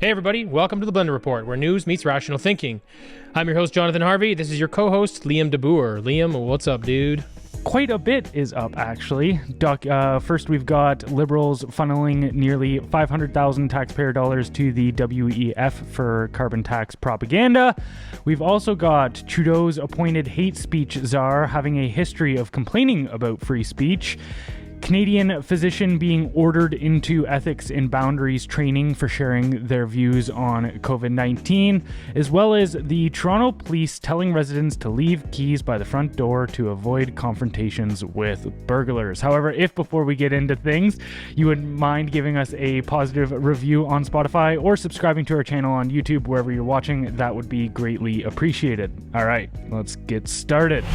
Hey everybody, welcome to the Blendr Report, where news meets rational thinking. I'm your host, Jonathan Harvey. This is your co-host, Liam DeBoer. Liam, what's up, dude? Quite a bit is up, actually. First, we've got Liberals funneling nearly 500,000 taxpayer dollars to the WEF for carbon tax propaganda. We've also got Trudeau's appointed hate speech czar having a history of complaining about free speech. Canadian physician being ordered into ethics and boundaries training for sharing their views on COVID-19, as well as the Toronto police telling residents to leave keys by the front door to avoid confrontations with burglars. However, if before we get into things, you would mind giving us a positive review on Spotify or subscribing to our channel on YouTube, wherever you're watching, that would be greatly appreciated. All right, let's get started.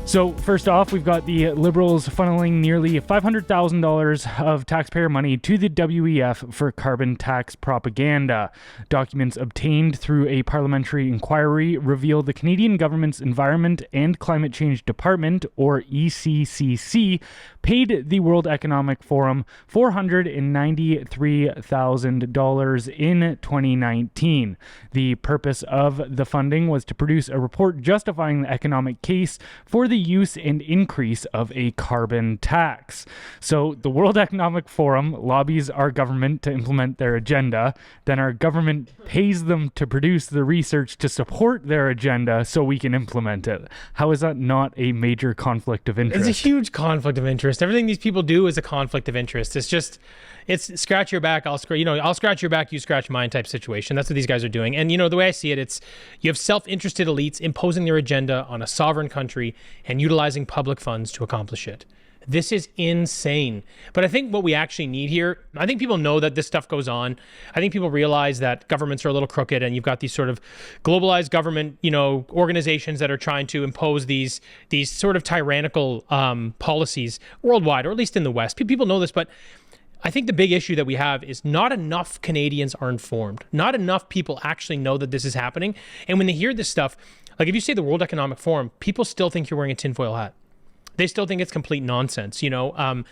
So first off, we've got the Liberals funneling nearly $500,000 of taxpayer money to the WEF for carbon tax propaganda. Documents obtained through a parliamentary inquiry reveal the Canadian government's Environment and Climate Change Department, or ECCC, paid the World Economic Forum $493,000 in 2019. The purpose of the funding was to produce a report justifying the economic case for the use and increase of a carbon tax. So the World Economic Forum lobbies our government to implement their agenda, then our government pays them to produce the research to support their agenda so we can implement it. How is that not a major conflict of interest? It's a huge conflict of interest. Everything these people do is a conflict of interest. It's scratch your back, I'll scratch your back, you scratch mine type situation. That's what these guys are doing. And the way I see it, it's you have self-interested elites imposing their agenda on a sovereign country and utilizing public funds to accomplish it. This is insane. But I think what we actually need here, I think people know that this stuff goes on. I think people realize that governments are a little crooked, and you've got these sort of globalized government, organizations that are trying to impose these sort of tyrannical policies worldwide, or at least in the West. People know this, but I think the big issue that we have is not enough Canadians are informed. Not enough people actually know that this is happening. And when they hear this stuff, like if you say the World Economic Forum, people still think you're wearing a tinfoil hat. They still think it's complete nonsense, and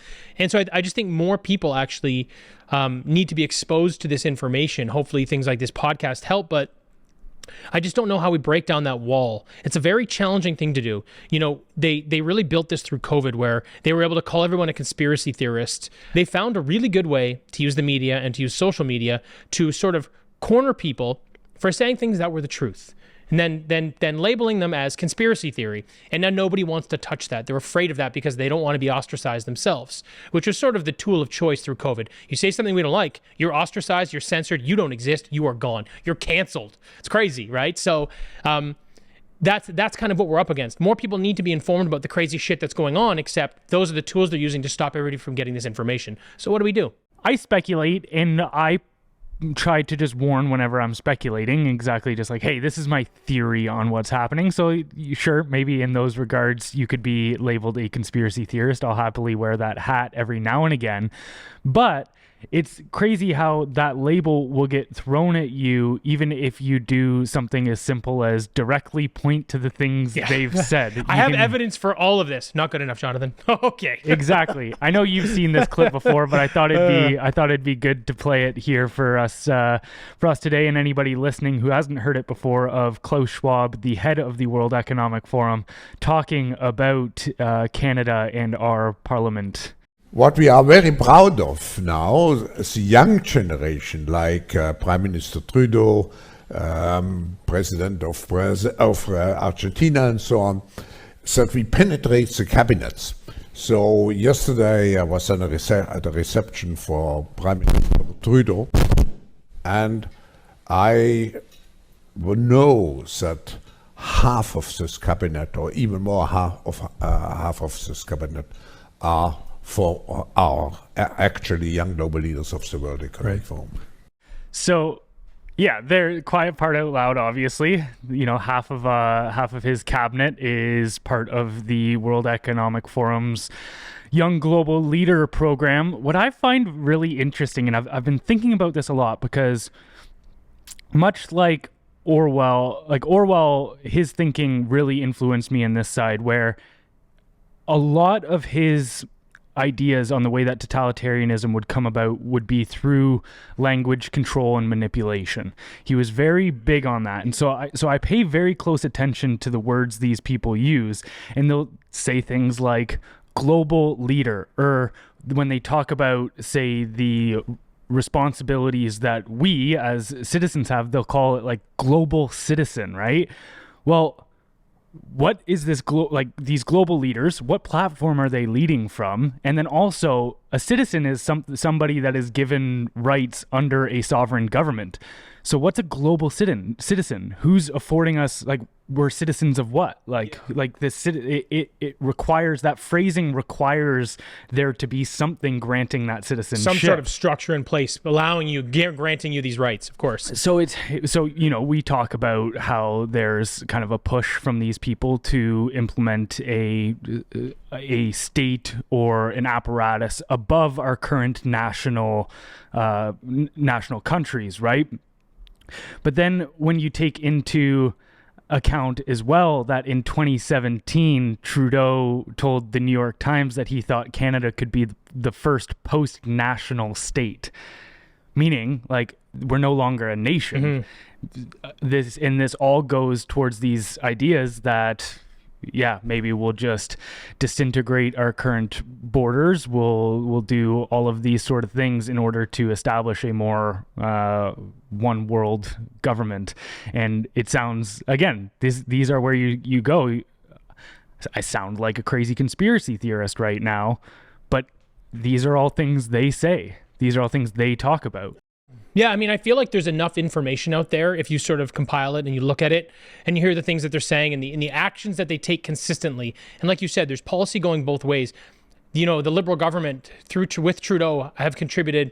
so I just think more people actually need to be exposed to this information. Hopefully things like this podcast help, but I just don't know how we break down that wall. It's a very challenging thing to do. They really built this through COVID, where they were able to call everyone a conspiracy theorist. They found a really good way to use the media and to use social media to sort of corner people for saying things that were the truth. And then labeling them as conspiracy theory. And now nobody wants to touch that. They're afraid of that because they don't want to be ostracized themselves, which is sort of the tool of choice through COVID. You say something we don't like, you're ostracized, you're censored, you don't exist, you are gone. You're canceled. It's crazy, right? So that's kind of what we're up against. More people need to be informed about the crazy shit that's going on, except those are the tools they're using to stop everybody from getting this information. So what do we do? I speculate, and I try to just warn whenever I'm speculating, exactly just like, hey, this is my theory on what's happening. So sure, maybe in those regards, you could be labeled a conspiracy theorist. I'll happily wear that hat every now and again. But it's crazy how that label will get thrown at you, even if you do something as simple as directly point to the things they've said. I have evidence for all of this. Not good enough, Jonathan. Okay. Exactly. I know you've seen this clip before, but I thought it'd be good to play it here for us today, and anybody listening who hasn't heard it before, of Klaus Schwab, the head of the World Economic Forum, talking about Canada and our parliament. What we are very proud of now, the young generation, like Prime Minister Trudeau, President of Argentina, and so on, that we penetrate the cabinets. So yesterday I was at a reception for Prime Minister Trudeau, and I know that half of this cabinet, or even more, half of this cabinet are for our actually young global leaders of the World Economic Forum. So, yeah, they're quiet part out loud. Obviously, half of his cabinet is part of the World Economic Forum's Young Global Leader program. What I find really interesting, and I've been thinking about this a lot, because much like Orwell, his thinking really influenced me on this side, where a lot of his ideas on the way that totalitarianism would come about would be through language control and manipulation. He was very big on that. And so I pay very close attention to the words these people use, and they'll say things like global leader, or when they talk about, say, the responsibilities that we as citizens have, they'll call it like global citizen, right? Well, what is this these global leaders, what platform are they leading from? And then also, a citizen is somebody that is given rights under a sovereign government. So what's a global citizen? Who's affording us, like, we're citizens of what? Like this, it requires, that phrasing requires there to be something granting that citizenship. Some sort of structure in place, allowing you, granting you these rights, of course. So we talk about how there's kind of a push from these people to implement a state or an apparatus above our current national countries, right? But then when you take into account as well that in 2017, Trudeau told the New York Times that he thought Canada could be the first post-national state, meaning, like, we're no longer a nation. Mm-hmm. This all goes towards these ideas that, yeah, maybe we'll just disintegrate our current borders. We'll do all of these sort of things in order to establish a more one world government. And it sounds, again, these are where you go. I sound like a crazy conspiracy theorist right now, but these are all things they say. These are all things they talk about. Yeah, I mean, I feel like there's enough information out there if you sort of compile it and you look at it and you hear the things that they're saying and the actions that they take consistently. And like you said, there's policy going both ways. You know, the Liberal government with Trudeau have contributed,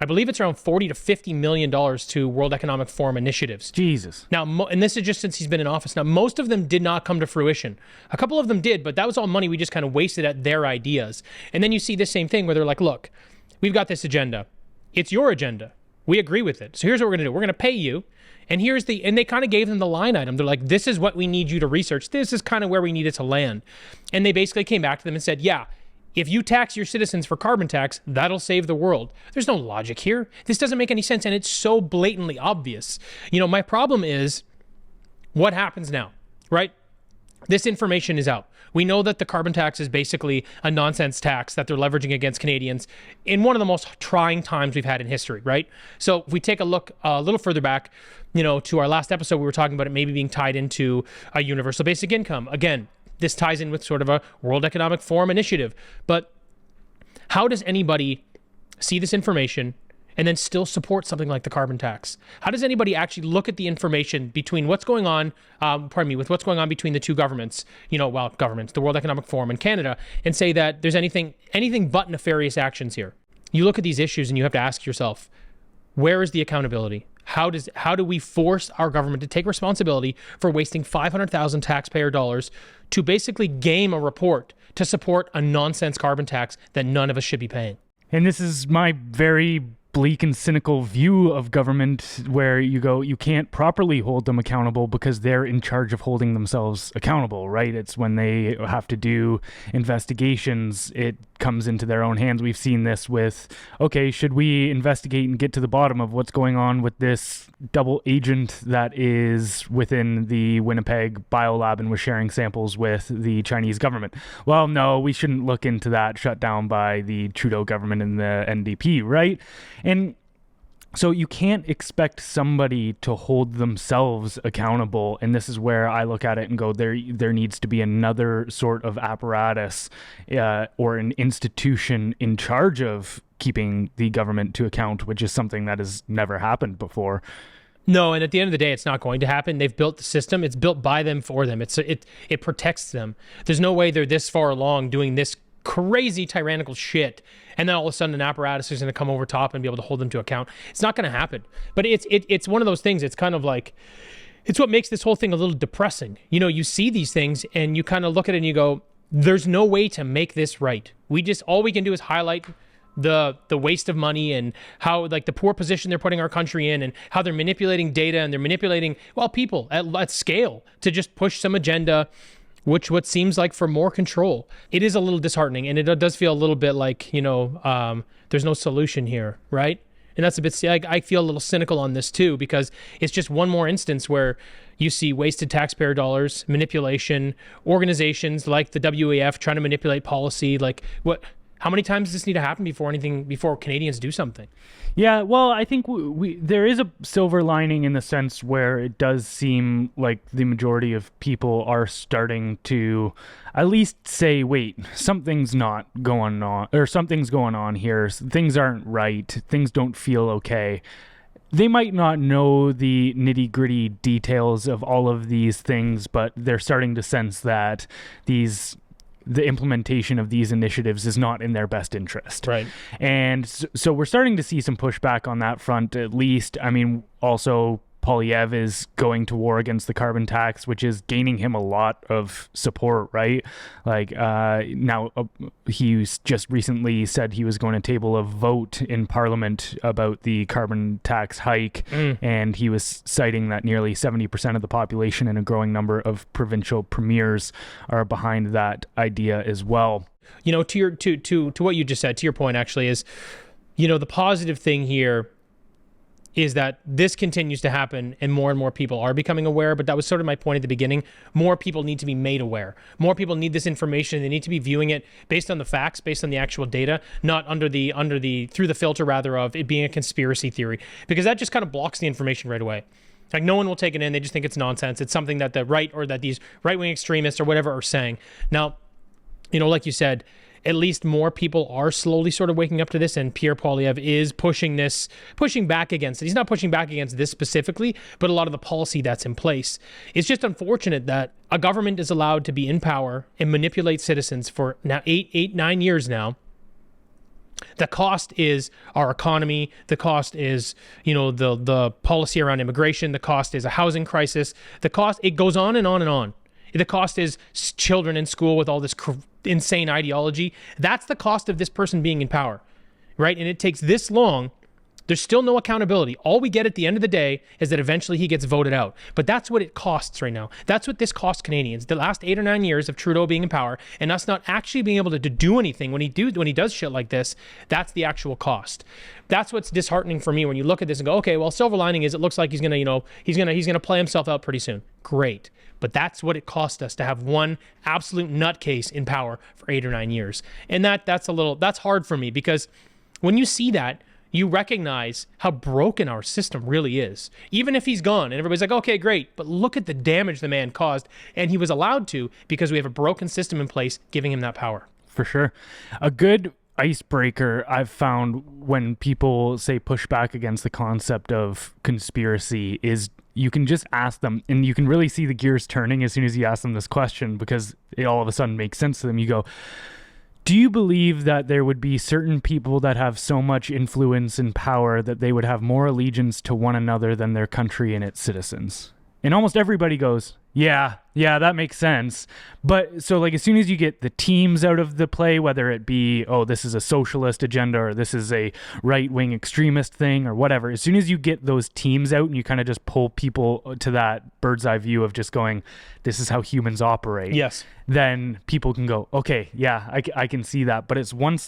I believe it's around $40 to $50 million to World Economic Forum initiatives. Jesus. Now, and this is just since he's been in office. Now, most of them did not come to fruition. A couple of them did, but that was all money we just kind of wasted at their ideas. And then you see this same thing where they're like, look, we've got this agenda. It's your agenda. We agree with it. So here's what we're going to do. We're going to pay you. And and they kind of gave them the line item. They're like, this is what we need you to research. This is kind of where we need it to land. And they basically came back to them and said, yeah, if you tax your citizens for carbon tax, that'll save the world. There's no logic here. This doesn't make any sense. And it's so blatantly obvious. You know, my problem is what happens now, right? This information is out. We know that the carbon tax is basically a nonsense tax that they're leveraging against Canadians in one of the most trying times we've had in history, right? So if we take a look a little further back, you know, to our last episode, we were talking about it maybe being tied into a universal basic income. Again, this ties in with sort of a World Economic Forum initiative. But how does anybody see this information and then still support something like the carbon tax? How does anybody actually look at the information between what's going on, with what's going on between the two governments, governments, the World Economic Forum and Canada, and say that there's anything but nefarious actions here? You look at these issues and you have to ask yourself, where is the accountability? How do we force our government to take responsibility for wasting 500,000 taxpayer dollars to basically game a report to support a nonsense carbon tax that none of us should be paying? And this is my very bleak and cynical view of government, where you can't properly hold them accountable because they're in charge of holding themselves accountable, right? It's when they have to do investigations, it comes into their own hands. We've seen this with, okay, should we investigate and get to the bottom of what's going on with this double agent that is within the Winnipeg biolab and was sharing samples with the Chinese government? Well, no, we shouldn't look into that, shut down by the Trudeau government and the NDP, right? And so you can't expect somebody to hold themselves accountable. And this is where I look at it and go, there needs to be another sort of apparatus or an institution in charge of keeping the government to account, which is something that has never happened before. No, and at the end of the day, it's not going to happen. They've built the system. It's built by them for them. It protects them. There's no way they're this far along doing this crazy tyrannical shit, and then all of a sudden an apparatus is going to come over top and be able to hold them to account. It's not going to happen. But it's one of those things. It's kind of like, it's what makes this whole thing a little depressing. You know, you see these things and you kind of look at it and you go, there's no way to make this right. All we can do is highlight the waste of money and how, like, the poor position they're putting our country in, and how they're manipulating data and they're manipulating, well, people at scale to just push some agenda what seems like for more control. It is a little disheartening, and it does feel a little bit like, there's no solution here, right? And that's a bit, I feel a little cynical on this too, because it's just one more instance where you see wasted taxpayer dollars, manipulation, organizations like the WEF trying to manipulate policy. Like, how many times does this need to happen before Canadians do something? Yeah, well, I think there is a silver lining in the sense where it does seem like the majority of people are starting to at least say, wait, something's not going on, or something's going on here. Things aren't right. Things don't feel okay. They might not know the nitty-gritty details of all of these things, but they're starting to sense that the implementation of these initiatives is not in their best interest. Right. And so we're starting to see some pushback on that front, at least. I mean, also Poilievre is going to war against the carbon tax, which is gaining him a lot of support, right? Like now he just recently said he was going to table a vote in Parliament about the carbon tax hike, and he was citing that nearly 70% of the population and a growing number of provincial premiers are behind that idea as well. To what you just said, to your point actually is, the positive thing here is that this continues to happen and more people are becoming aware. But that was sort of my point at the beginning. More people need to be made aware. More people need this information. They need to be viewing it based on the facts, based on the actual data, not through the filter rather of it being a conspiracy theory, because that just kind of blocks the information right away. Like, no one will take it in. They just think it's nonsense. It's something that the right or that these right-wing extremists or whatever are saying. Now, like you said, at least more people are slowly sort of waking up to this, and Pierre Poilievre is pushing back against it. He's not pushing back against this specifically, but a lot of the policy that's in place. It's just unfortunate that a government is allowed to be in power and manipulate citizens for now 9 years now. The cost is our economy. The cost is, the policy around immigration. The cost is a housing crisis. The cost, it goes on and on and on. The cost is children in school with all this insane ideology. That's the cost of this person being in power, right? And it takes this long. There's still no accountability. All we get at the end of the day is that eventually he gets voted out. But that's what it costs right now. That's what this costs Canadians. The last 8 or 9 years of Trudeau being in power and us not actually being able to do anything when he does shit like this, that's the actual cost. That's what's disheartening for me when you look at this and go, okay, well, silver lining is it looks like he's gonna play himself out pretty soon. Great. But that's what it cost us to have one absolute nutcase in power for 8 or 9 years. And that's hard for me, because when you see that, you recognize how broken our system really is. Even if he's gone and everybody's like, okay, great, but look at the damage the man caused, and he was allowed to because we have a broken system in place giving him that power. For sure. A good icebreaker I've found when people say push back against the concept of conspiracy is you can just ask them, and you can really see the gears turning as soon as you ask them this question, because it all of a sudden makes sense to them. You go, do you believe that there would be certain people that have so much influence and power that they would have more allegiance to one another than their country and its citizens? And almost everybody goes, yeah, that makes sense. But so like as soon as you get the teams out of the play, whether it be, oh, this is a socialist agenda or this is a right-wing extremist thing or whatever, as soon as you get those teams out and you kind of just pull people to that bird's eye view of just going, this is how humans operate. Yes. Then people can go, okay, yeah, I can see that. But it's once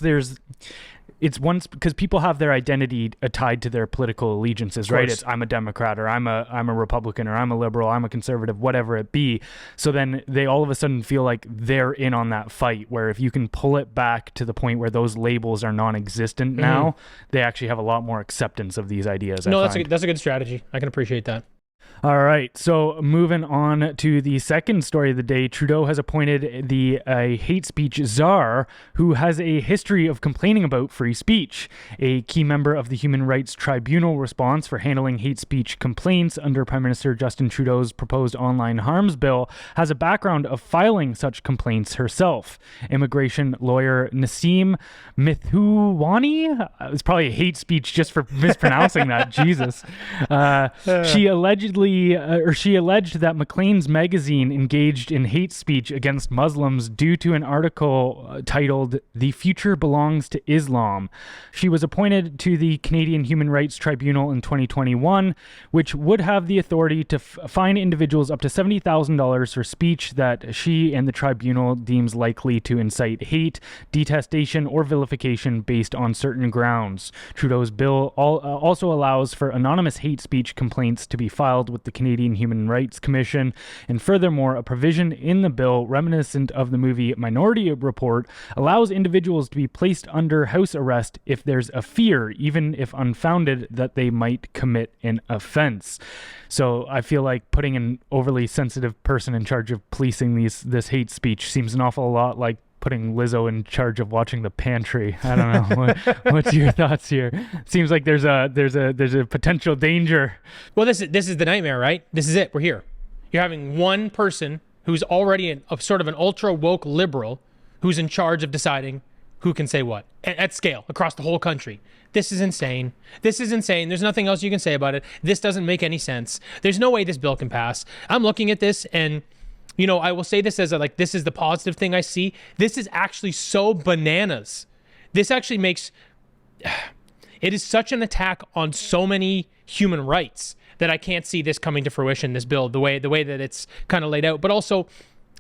because people have their identity tied to their political allegiances, right? It's I'm a Democrat, or I'm a Republican, or I'm a liberal, I'm a conservative, whatever it be. So then they all of a sudden feel like they're in on that fight, where if you can pull it back to the point where those labels are non-existent now, they actually have a lot more acceptance of these ideas. That's a good strategy. I can appreciate that. All right, so moving on to the second story of the day, Trudeau has appointed the hate speech czar, who has a history of complaining about free speech. A key member of the Human Rights Tribunal response for handling hate speech complaints under Prime Minister Justin Trudeau's proposed online harms bill has a background of filing such complaints herself. Immigration lawyer Nassim Mithouwani, it's probably hate speech just for mispronouncing that, Jesus. She alleged she alleged that Maclean's magazine engaged in hate speech against Muslims due to an article titled "The Future Belongs to Islam." She was appointed to the Canadian Human Rights Tribunal in 2021, which would have the authority to fine individuals up to $70,000 for speech that she and the tribunal deems likely to incite hate, detestation, or vilification based on certain grounds. Trudeau's bill also allows for anonymous hate speech complaints to be filed with the Canadian Human Rights Commission, and furthermore, a provision in the bill reminiscent of the movie Minority Report allows individuals to be placed under house arrest if there's a fear, even if unfounded, that they might commit an offense. So I feel like putting an overly sensitive person in charge of policing this hate speech seems an awful lot like putting Lizzo in charge of watching the pantry. I don't know. What's your thoughts here? Seems like there's a potential danger. Well, this is the nightmare, right? This is it. We're here. You're having one person who's already a sort of an ultra woke liberal who's in charge of deciding who can say what at scale across the whole country. This is insane. This is insane. There's nothing else you can say about it. This doesn't make any sense. There's no way this bill can pass. I'm looking at this and, you know, I will say this as this is the positive thing I see. This is actually so bananas. This actually makes, it is such an attack on so many human rights that I can't see this coming to fruition, this bill, the way that it's kind of laid out. But also,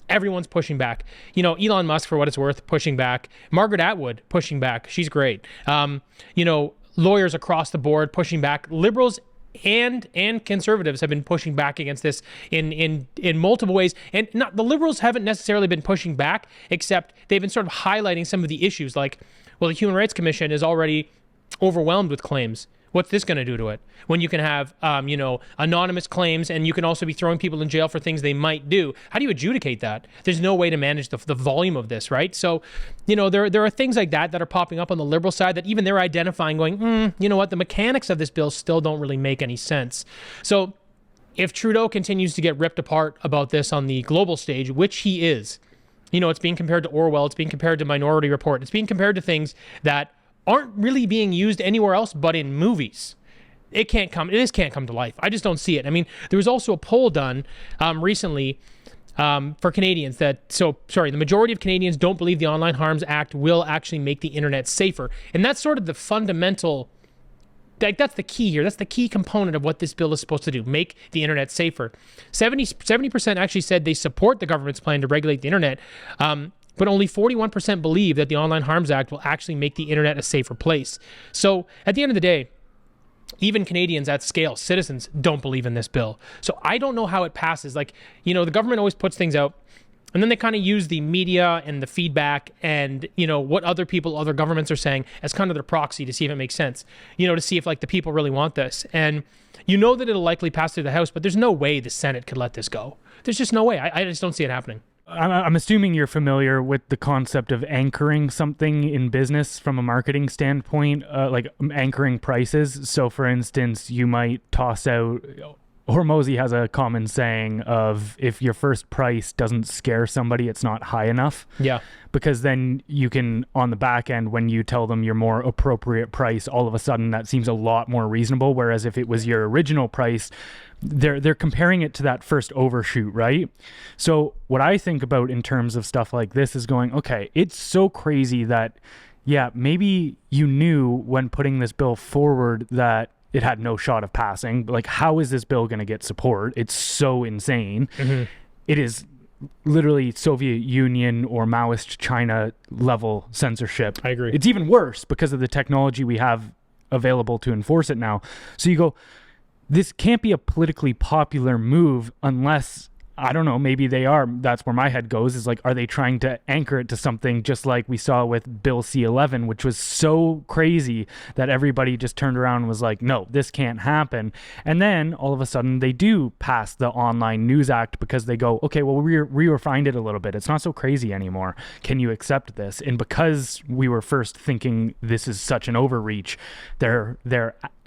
everyone's pushing back. You know, Elon Musk, for what it's worth, pushing back. Margaret Atwood pushing back. She's great. You know, lawyers across the board pushing back. Liberals and conservatives have been pushing back against this in multiple ways. And not the liberals haven't necessarily been pushing back, except they've been sort of highlighting some of the issues. Like, well, the Human Rights Commission is already overwhelmed with claims. What's this going to do to it? When you can have, you know, anonymous claims, and you can also be throwing people in jail for things they might do. How do you adjudicate that? There's no way to manage the volume of this, right? So, you know, there are things like that are popping up on the liberal side that even they're identifying, going, you know what, the mechanics of this bill still don't really make any sense. So if Trudeau continues to get ripped apart about this on the global stage, which he is, you know, it's being compared to Orwell, it's being compared to Minority Report, it's being compared to things that aren't really being used anywhere else but in movies. It can't come to life. I just don't see it. I mean, there was also a poll done recently for Canadians the majority of Canadians don't believe the Online Harms Act will actually make the internet safer. And that's sort of the fundamental, that's the key here. That's the key component of what this bill is supposed to do, make the internet safer. 70% actually said they support the government's plan to regulate the internet. But only 41% believe that the Online Harms Act will actually make the internet a safer place. So at the end of the day, even Canadians at scale, citizens, don't believe in this bill. So I don't know how it passes. Like, you know, the government always puts things out, and then they kind of use the media and the feedback and, you know, what other governments are saying as kind of their proxy to see if it makes sense, you know, to see if like the people really want this. And you know that it'll likely pass through the House, but there's no way the Senate could let this go. There's just no way. I just don't see it happening. I'm assuming you're familiar with the concept of anchoring something in business from a marketing standpoint, like anchoring prices. So, for instance, you might toss out, Hormozy has a common saying of, if your first price doesn't scare somebody, it's not high enough. Yeah. Because then you can, on the back end, when you tell them your more appropriate price, all of a sudden that seems a lot more reasonable. Whereas if it was your original price, they're comparing it to that first overshoot, right? So what I think about in terms of stuff like this is going, okay, it's so crazy that, yeah, maybe you knew when putting this bill forward that it had no shot of passing. Like, how is this bill going to get support? It's so insane. Mm-hmm. It is literally Soviet Union or Maoist China level censorship. I agree. It's even worse because of the technology we have available to enforce it now. So you go, this can't be a politically popular move unless, I don't know, maybe they are. That's where my head goes, is like, are they trying to anchor it to something just like we saw with Bill C-11, which was so crazy that everybody just turned around and was like, no, this can't happen. And then all of a sudden they do pass the Online News Act because they go, okay, well, we refined it a little bit. It's not so crazy anymore. Can you accept this? And because we were first thinking this is such an overreach, their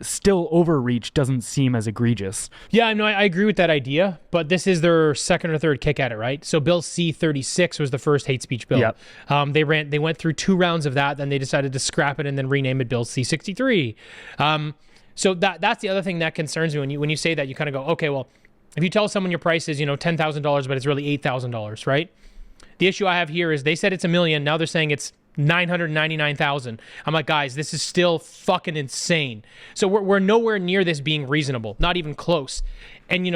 still overreach doesn't seem as egregious. Yeah, no, I agree with that idea, but this is their second or third kick at it, right? So Bill C-36 was the first hate speech bill. Yep. They went through 2 rounds of that, then they decided to scrap it and then rename it Bill C-63. So that's the other thing that concerns me when you say that. You kind of go, okay, well, if you tell someone your price is, $10,000, but it's really $8,000, right? The issue I have here is they said it's $1 million. Now they're saying it's $999,000. I'm like, guys, this is still fucking insane. So we're nowhere near this being reasonable, not even close. And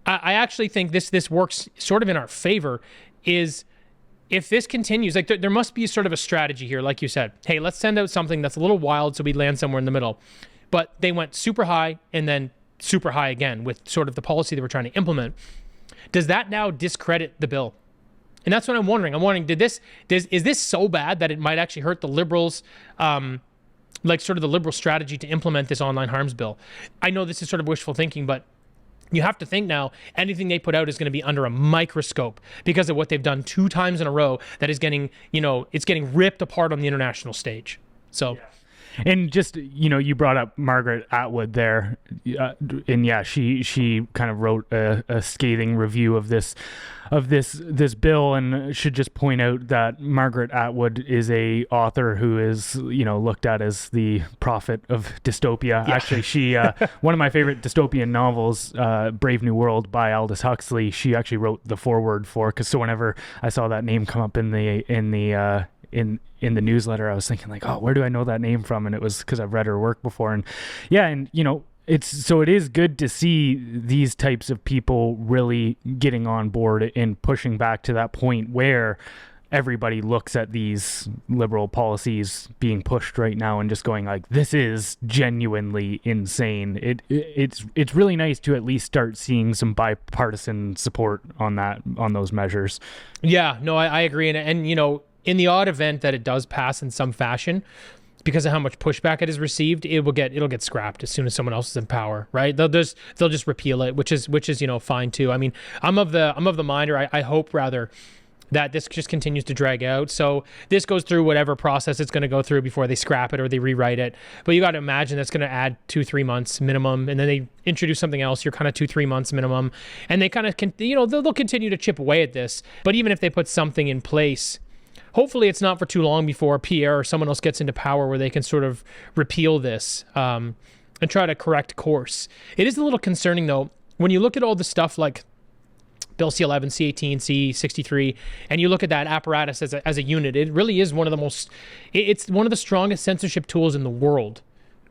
I actually think this works sort of in our favor. Is if this continues, like there must be sort of a strategy here, like you said. Hey, let's send out something that's a little wild so we land somewhere in the middle. But they went super high and then super high again with sort of the policy they were trying to implement. Does that now discredit the bill? And that's what I'm wondering. I'm wondering, is this so bad that it might actually hurt the Liberals, like sort of the Liberal strategy to implement this online harms bill? I know this is sort of wishful thinking, but you have to think now anything they put out is going to be under a microscope because of what they've done 2 times in a row that is getting, it's getting ripped apart on the international stage. So... And just, you brought up Margaret Atwood there, and yeah, she kind of wrote a scathing review of this bill, and should just point out that Margaret Atwood is a author who is, looked at as the prophet of dystopia. Yeah. Actually, she one of my favorite dystopian novels, Brave New World by Aldous Huxley, she actually wrote the foreword for. So whenever I saw that name come up in the newsletter, I was thinking like, oh, where do I know that name from? And it was because I've read her work before. And yeah, and it is good to see these types of people really getting on board and pushing back to that point where everybody looks at these liberal policies being pushed right now and just going like, this is genuinely insane. It's really nice to at least start seeing some bipartisan support on those measures. Yeah, no, I agree. And in the odd event that it does pass in some fashion, because of how much pushback it has received, it'll get scrapped as soon as someone else is in power, right? They'll just repeal it, which is fine too. I mean, I'm of the mind, or I hope rather, that this just continues to drag out. So this goes through whatever process it's going to go through before they scrap it or they rewrite it. But you got to imagine that's going to add 2-3 months minimum, and then they introduce something else. You're kind of 2-3 months minimum, and they kind of they'll continue to chip away at this. But even if they put something in place, hopefully it's not for too long before Pierre or someone else gets into power where they can sort of repeal this and try to correct course. It is a little concerning, though, when you look at all the stuff like Bill C-11, C-18, C-63, and you look at that apparatus as a unit. It really is one of the strongest censorship tools in the world.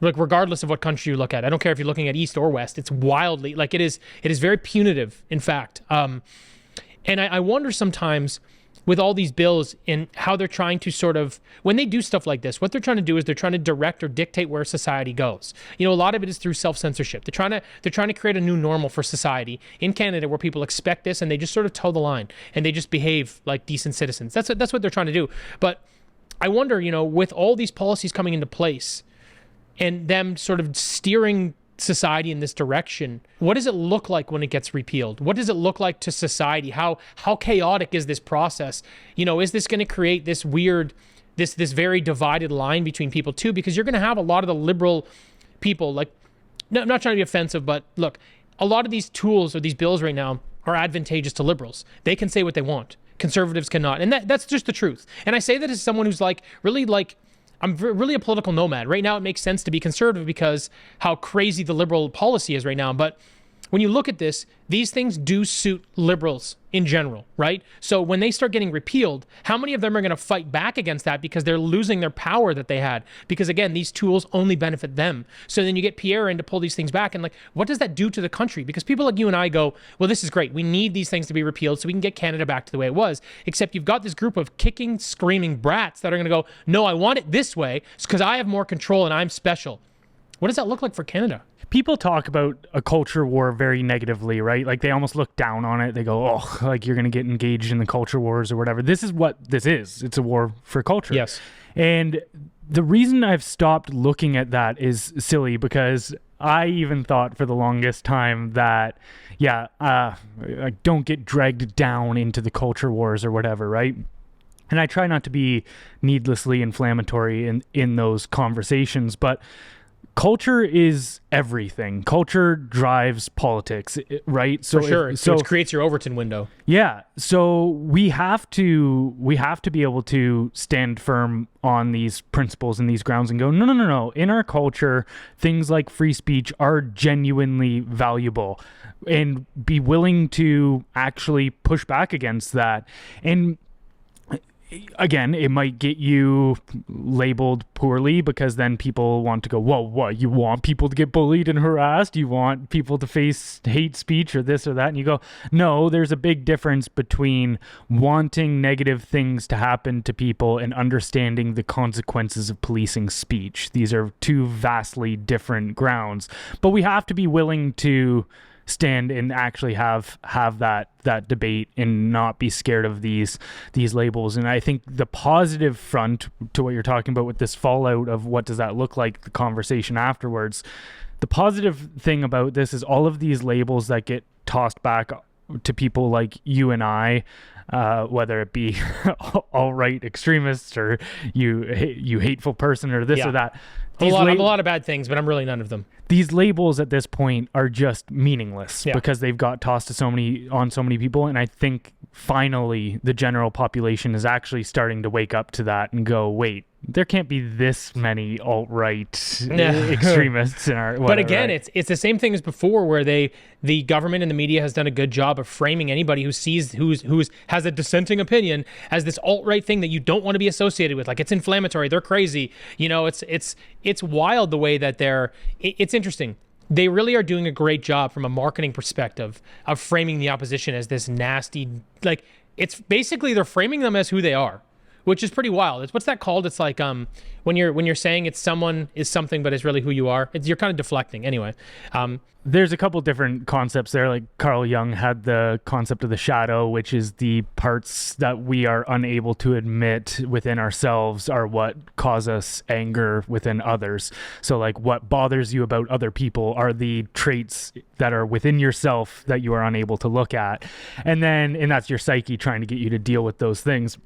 Like, regardless of what country you look at. I don't care if you're looking at East or West. It's wildly, like, it is very punitive, in fact. And I wonder sometimes with all these bills and how they're trying to sort of, when they do stuff like this, what they're trying to do is they're trying to direct or dictate where society goes. A lot of it is through self-censorship. They're trying to create a new normal for society in Canada where people expect this and they just sort of toe the line and they just behave like decent citizens. That's what they're trying to do. But I wonder, with all these policies coming into place and them sort of steering society in this direction, what does it look like when it gets repealed? What does it look like to society? How chaotic is this process? Is this going to create this weird, this very divided line between people too? Because you're going to have a lot of the liberal people, like, no, I'm not trying to be offensive, but look, a lot of these tools or these bills right now are advantageous to liberals. They can say what they want. Conservatives cannot. And that's just the truth. And I say that as someone who's I'm really a political nomad. Right now, it makes sense to be conservative because how crazy the liberal policy is right now. But when you look at this, these things do suit liberals in general, right? So when they start getting repealed, how many of them are going to fight back against that because they're losing their power that they had? Because again, these tools only benefit them. So then you get Pierre in to pull these things back, and what does that do to the country? Because people like you and I go, well, this is great. We need these things to be repealed so we can get Canada back to the way it was. Except you've got this group of kicking, screaming brats that are going to go, no, I want it this way because I have more control and I'm special. What does that look like for Canada? People talk about a culture war very negatively, right? Like, they almost look down on it. They go, oh, like, you're going to get engaged in the culture wars or whatever. This is what this is. It's a war for culture. Yes. And the reason I've stopped looking at that is silly, because I even thought for the longest time that, don't get dragged down into the culture wars or whatever, right? And I try not to be needlessly inflammatory in those conversations, but culture is everything. Culture drives politics, right? So For sure. So it creates your Overton window. Yeah. So we have to be able to stand firm on these principles and these grounds and go, no. In our culture, things like free speech are genuinely valuable, and be willing to actually push back against that. And again, it might get you labeled poorly, because then people want to go, whoa, what? You want people to get bullied and harassed? You want people to face hate speech or this or that? And you go, no, there's a big difference between wanting negative things to happen to people and understanding the consequences of policing speech. These are two vastly different grounds, but we have to be willing to stand and actually have that debate and not be scared of these labels. And I think the positive front to what you're talking about with this fallout of what does that look like, the conversation afterwards, the positive thing about this is all of these labels that get tossed back to people like you and I, whether it be alt-right extremists or you hateful person or this or that. A lot of bad things, but I'm really none of them. These labels at this point are just meaningless because they've got tossed to so many people. And I think finally the general population is actually starting to wake up to that and go, wait, there can't be this many alt-right extremists in our whatever, but again, right? it's the same thing as before, where the government and the media has done a good job of framing anybody who has a dissenting opinion as this alt-right thing that you don't want to be associated with. Like, it's inflammatory, they're crazy. You know, it's wild the way that it's interesting. They really are doing a great job from a marketing perspective of framing the opposition as this nasty, like, it's basically they're framing them as who they are, which is pretty wild. What's that called? It's like when you're saying it's someone is something, but it's really who you are. You're kind of deflecting. Anyway, there's a couple different concepts there. Like Carl Jung had the concept of the shadow, which is the parts that we are unable to admit within ourselves are what cause us anger within others. So like what bothers you about other people are the traits that are within yourself that you are unable to look at. And that's your psyche trying to get you to deal with those things.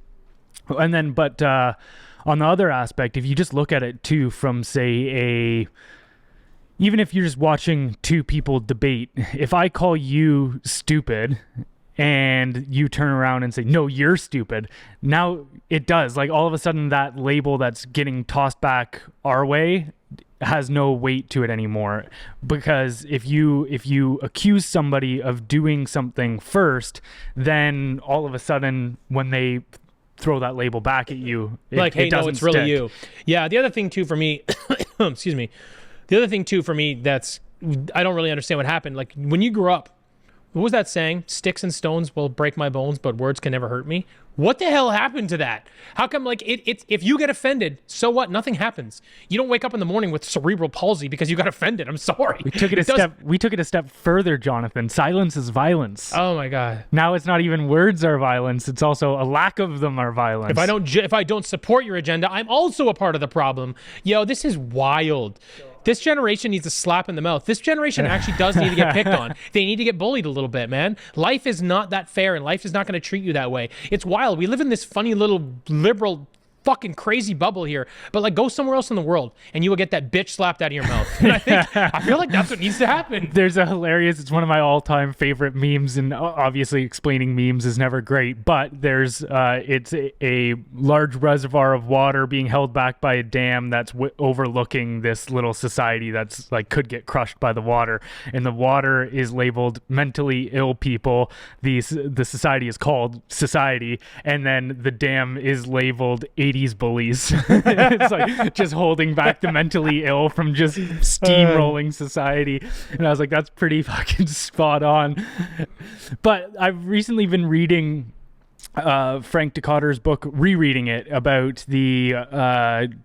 And then, but on the other aspect, if you just look at it too from, say, even if you're just watching two people debate, if I call you stupid and you turn around and say, no, you're stupid, now it does. Like, all of a sudden that label that's getting tossed back our way has no weight to it anymore, because if you accuse somebody of doing something first, then all of a sudden when they throw that label back at you, hey, no, it's really you. Yeah. The other thing too for me, excuse me. The other thing too for me that's I don't really understand what happened. Like, when you grew up, what was that saying? Sticks and stones will break my bones, but words can never hurt me. What the hell happened to that? How come, like, it's if you get offended, so what? Nothing happens. You don't wake up in the morning with cerebral palsy because you got offended. I'm sorry. We took it a step further, Jonathan. Silence is violence. Oh my God. Now it's not even words are violence. It's also a lack of them are violence. If I don't support your agenda, I'm also a part of the problem. Yo, this is wild. This generation needs a slap in the mouth. This generation actually does need to get picked on. They need to get bullied a little bit, man. Life is not that fair, and life is not going to treat you that way. It's wild. We live in this funny little liberal fucking crazy bubble here, but like, go somewhere else in the world and you will get that bitch slapped out of your mouth. And I feel like that's what needs to happen. There's it's one of my all-time favorite memes, and obviously explaining memes is never great, but there's it's a large reservoir of water being held back by a dam that's overlooking this little society that's like could get crushed by the water, and the water is labeled mentally ill people. The society is called society, and then the dam is labeled 80s bullies. It's like just holding back the mentally ill from just steamrolling society. And I was like, that's pretty fucking spot on. But I've recently been reading Frank Decotter's book, rereading it, about the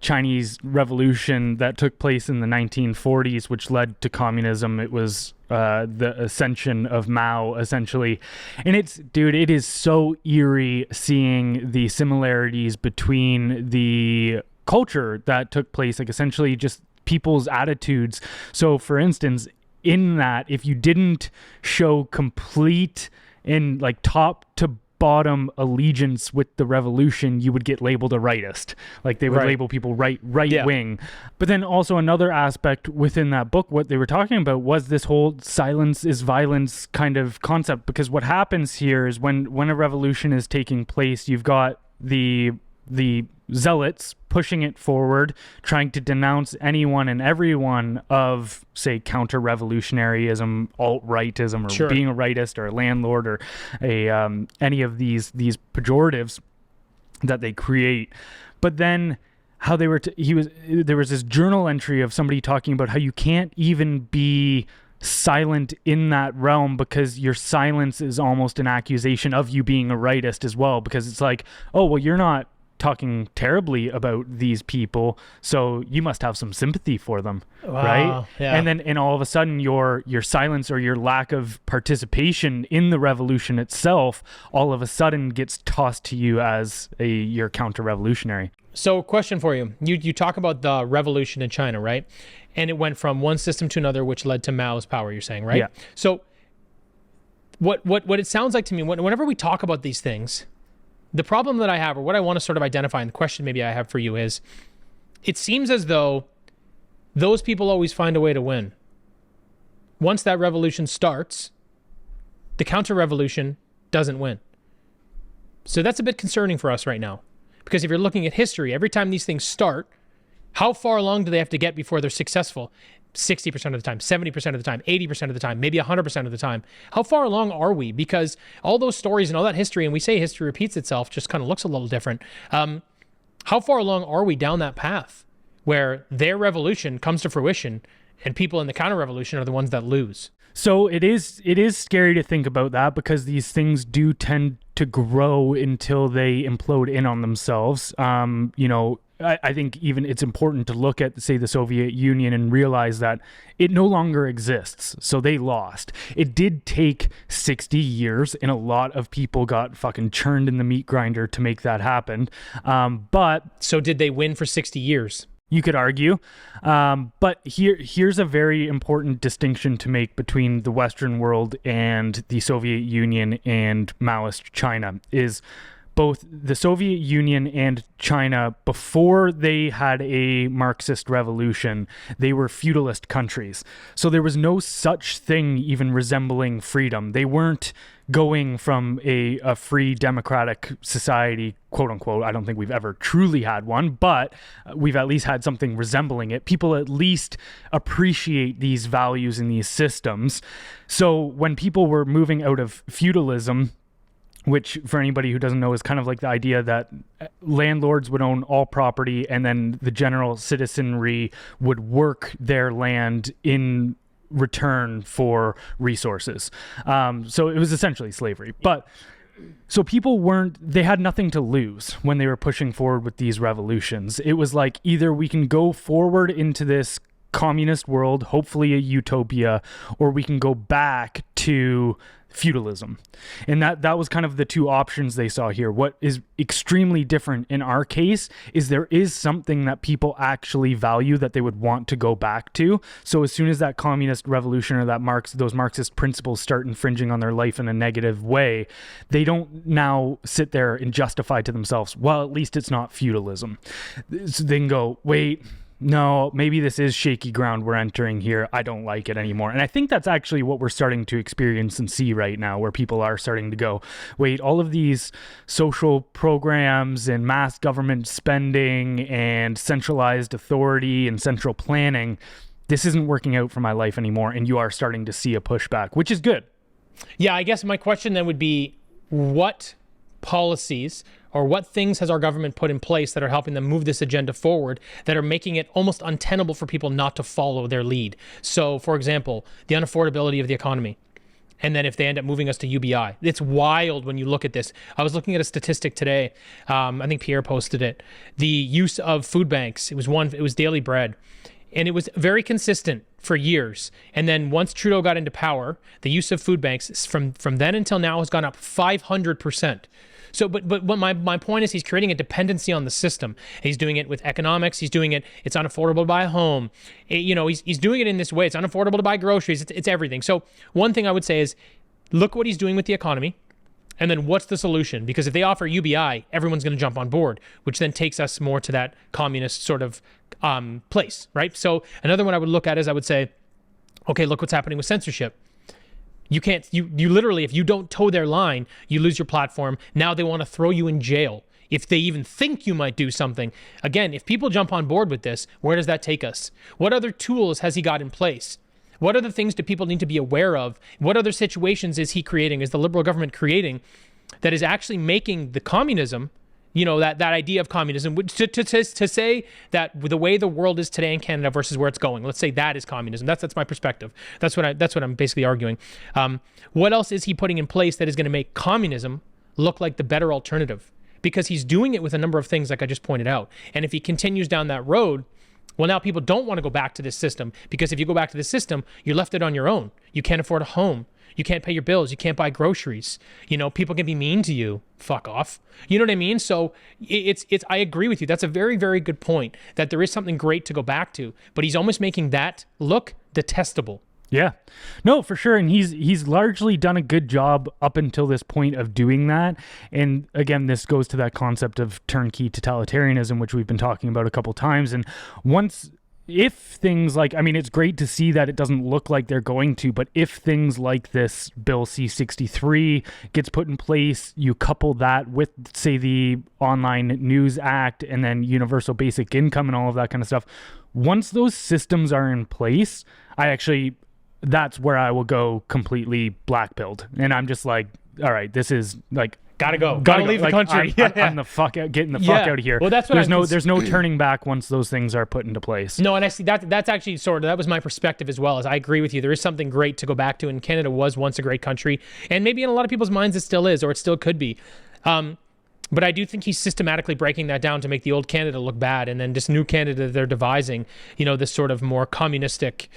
Chinese Revolution that took place in the 1940s, which led to communism. It was the ascension of Mao, essentially. And it is so eerie seeing the similarities between the culture that took place, like essentially just people's attitudes. So, for instance, in that, if you didn't show complete and like top to bottom allegiance with the revolution, you would get labeled a rightist. Like they would label people right wing. But then also another aspect within that book, what they were talking about was this whole silence is violence kind of concept. Because what happens here is when a revolution is taking place, you've got the zealots pushing it forward, trying to denounce anyone and everyone of, say, counter-revolutionaryism, alt-rightism, or being a rightist or a landlord or any of these pejoratives that they create. But then how they were there was this journal entry of somebody talking about how you can't even be silent in that realm because your silence is almost an accusation of you being a rightist as well, because it's like, oh, well, you're not talking terribly about these people, so you must have some sympathy for them. Right? Yeah. And all of a sudden your silence or your lack of participation in the revolution itself all of a sudden gets tossed to you as you're counter-revolutionary. So question for you. You talk about the revolution in China, right? And it went from one system to another, which led to Mao's power, you're saying, right? Yeah. So what it sounds like to me, whenever we talk about these things, the problem that I have, or what I want to sort of identify, and the question maybe I have for you is, it seems as though those people always find a way to win. Once that revolution starts, the counter-revolution doesn't win. So that's a bit concerning for us right now. Because if you're looking at history, every time these things start, how far along do they have to get before they're successful? 60% of the time, 70% of the time, 80% of the time, maybe 100% of the time. How far along are we? Because all those stories and all that history, and we say history repeats itself, just kind of looks a little different. How far along are we down that path where their revolution comes to fruition and people in the counter-revolution are the ones that lose? So it is scary to think about that, because these things do tend to grow until they implode in on themselves. I think even it's important to look at, say, the Soviet Union and realize that it no longer exists. So they lost. It did take 60 years, and a lot of people got fucking churned in the meat grinder to make that happen. But so did they win for 60 years? You could argue. But here's a very important distinction to make between the Western world and the Soviet Union and Maoist China is both the Soviet Union and China, before they had a Marxist revolution, they were feudalist countries. So there was no such thing even resembling freedom. They weren't going from a free democratic society, quote unquote. I don't think we've ever truly had one, but we've at least had something resembling it. People at least appreciate these values in these systems. So when people were moving out of feudalism, which for anybody who doesn't know is kind of like the idea that landlords would own all property and then the general citizenry would work their land in return for resources. So it was essentially slavery. But so people they had nothing to lose when they were pushing forward with these revolutions. It was like, either we can go forward into this communist world, hopefully a utopia, or we can go back to feudalism. And that was kind of the two options they saw here. What is extremely different in our case is there is something that people actually value that they would want to go back to. So as soon as that communist revolution or those Marxist principles start infringing on their life in a negative way, they don't now sit there and justify to themselves, well, at least it's not feudalism. So they can go, wait, no, maybe this is shaky ground we're entering here. I don't like it anymore. And I think that's actually what we're starting to experience and see right now, where people are starting to go, wait, all of these social programs and mass government spending and centralized authority and central planning, this isn't working out for my life anymore. And you are starting to see a pushback, which is good. Yeah, I guess my question then would be, what policies or what things has our government put in place that are helping them move this agenda forward, that are making it almost untenable for people not to follow their lead? So, for example, the unaffordability of the economy. And then if they end up moving us to UBI, it's wild when you look at this. I was looking at a statistic today. I think Pierre posted it. The use of food banks. It was daily bread. And it was very consistent for years. And then once Trudeau got into power, the use of food banks from then until now has gone up 500%. So, but what my point is, he's creating a dependency on the system. He's doing it with economics. He's doing it. It's unaffordable to buy a home. He's doing it in this way. It's unaffordable to buy groceries. It's everything. So one thing I would say is, look what he's doing with the economy. And then what's the solution? Because if they offer UBI, everyone's going to jump on board, which then takes us more to that communist sort of place, right? So another one I would look at is I would say, okay, look what's happening with censorship. You can't, you literally, if you don't toe their line, you lose your platform. Now they want to throw you in jail if they even think you might do something. Again, if people jump on board with this, where does that take us? What other tools has he got in place? What other things do people need to be aware of? What other situations is he creating, is the Liberal government creating, that is actually making the communism, that idea of communism, to say that the way the world is today in Canada versus where it's going, let's say that is communism. That's my perspective. That's what I'm basically arguing. What else is he putting in place that is going to make communism look like the better alternative? Because he's doing it with a number of things like I just pointed out. And if he continues down that road, well, now people don't want to go back to this system, because if you go back to this system, you're left it on your own. You can't afford a home. You can't pay your bills. You can't buy groceries. People can be mean to you. Fuck off. You know what I mean? So I agree with you. That's a very, very good point, that there is something great to go back to, but he's almost making that look detestable. Yeah, no, for sure. And he's largely done a good job up until this point of doing that. And again, this goes to that concept of turnkey totalitarianism, which we've been talking about a couple times. And if things like, it's great to see that it doesn't look like they're going to, but if things like this Bill C-63 gets put in place, you couple that with, say, the Online News Act and then universal basic income and all of that kind of stuff. Once those systems are in place, that's where I will go completely black-pilled. And I'm just like, all right, this is like, gotta leave the country. I'm the fuck out, getting the fuck out of here. Well, that's what there's no turning back once those things are put into place. No, and I see that's actually that was my perspective as well. As I agree with you, there is something great to go back to, and Canada was once a great country, and maybe in a lot of people's minds it still is, or it still could be. But I do think he's systematically breaking that down to make the old Canada look bad, and then this new Canada they're devising, this sort of more communistic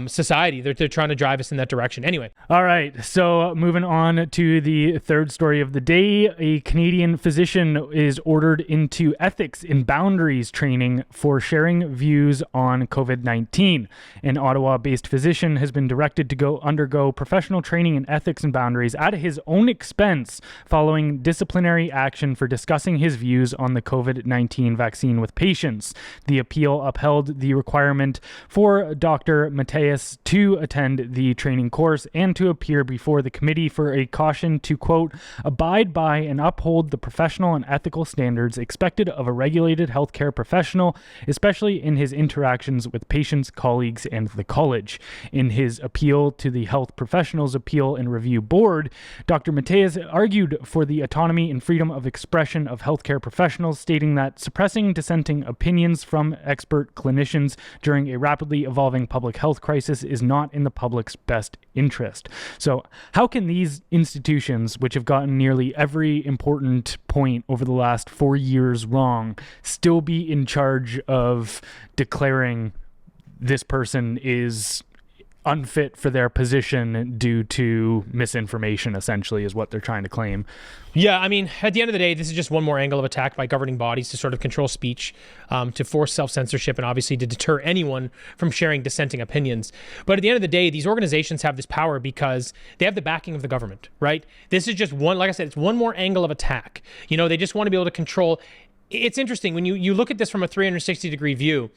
society. They're trying to drive us in that direction. Anyway. All right. So moving on to the third story of the day, a Canadian physician is ordered into ethics and boundaries training for sharing views on COVID-19. An Ottawa-based physician has been directed to undergo professional training in ethics and boundaries at his own expense following disciplinary action for discussing his views on the COVID-19 vaccine with patients. The appeal upheld the requirement for Dr. Mateus to attend the training course and to appear before the committee for a caution to, quote, abide by and uphold the professional and ethical standards expected of a regulated healthcare professional, especially in his interactions with patients, colleagues, and the college. In his appeal to the Health Professionals Appeal and Review Board, Dr. Mateus argued for the autonomy and freedom of expression of healthcare professionals, stating that suppressing dissenting opinions from expert clinicians during a rapidly evolving public health crisis is not in the public's best interest. So how can these institutions, which have gotten nearly every important point over the last 4 years wrong, still be in charge of declaring this person is unfit for their position due to misinformation, essentially, is what they're trying to claim? Yeah, at the end of the day, this is just one more angle of attack by governing bodies to sort of control speech, to force self-censorship, and obviously to deter anyone from sharing dissenting opinions. But at the end of the day, these organizations have this power because they have the backing of the government, right? This is just one, like I said, it's one more angle of attack. They just want to be able to control. It's interesting, when you look at this from a 360-degree view,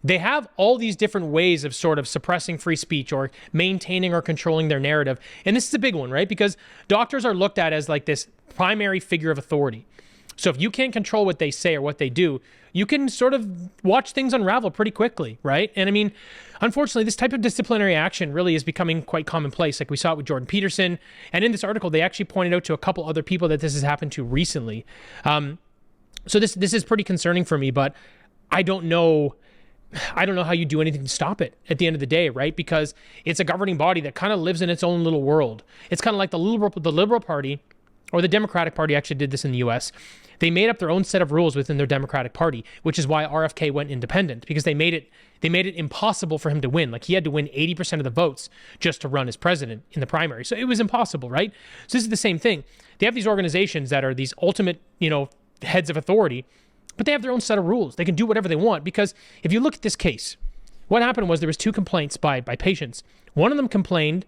they have all these different ways of sort of suppressing free speech or maintaining or controlling their narrative. And this is a big one, right? Because doctors are looked at as like this primary figure of authority. So if you can't control what they say or what they do, you can sort of watch things unravel pretty quickly, right? And unfortunately, this type of disciplinary action really is becoming quite commonplace. Like we saw it with Jordan Peterson. And in this article, they actually pointed out to a couple other people that this has happened to recently. So this is pretty concerning for me, but I don't know how you do anything to stop it at the end of the day, right? Because it's a governing body that kind of lives in its own little world. It's kind of like the Liberal Party, or the Democratic Party actually did this in the US. They made up their own set of rules within their Democratic Party, which is why RFK went independent, because they made it impossible for him to win. Like, he had to win 80% of the votes just to run as president in the primary. So it was impossible, right? So this is the same thing. They have these organizations that are these ultimate, heads of authority, but they have their own set of rules. They can do whatever they want, because if you look at this case, what happened was there was 2 complaints by patients. One of them complained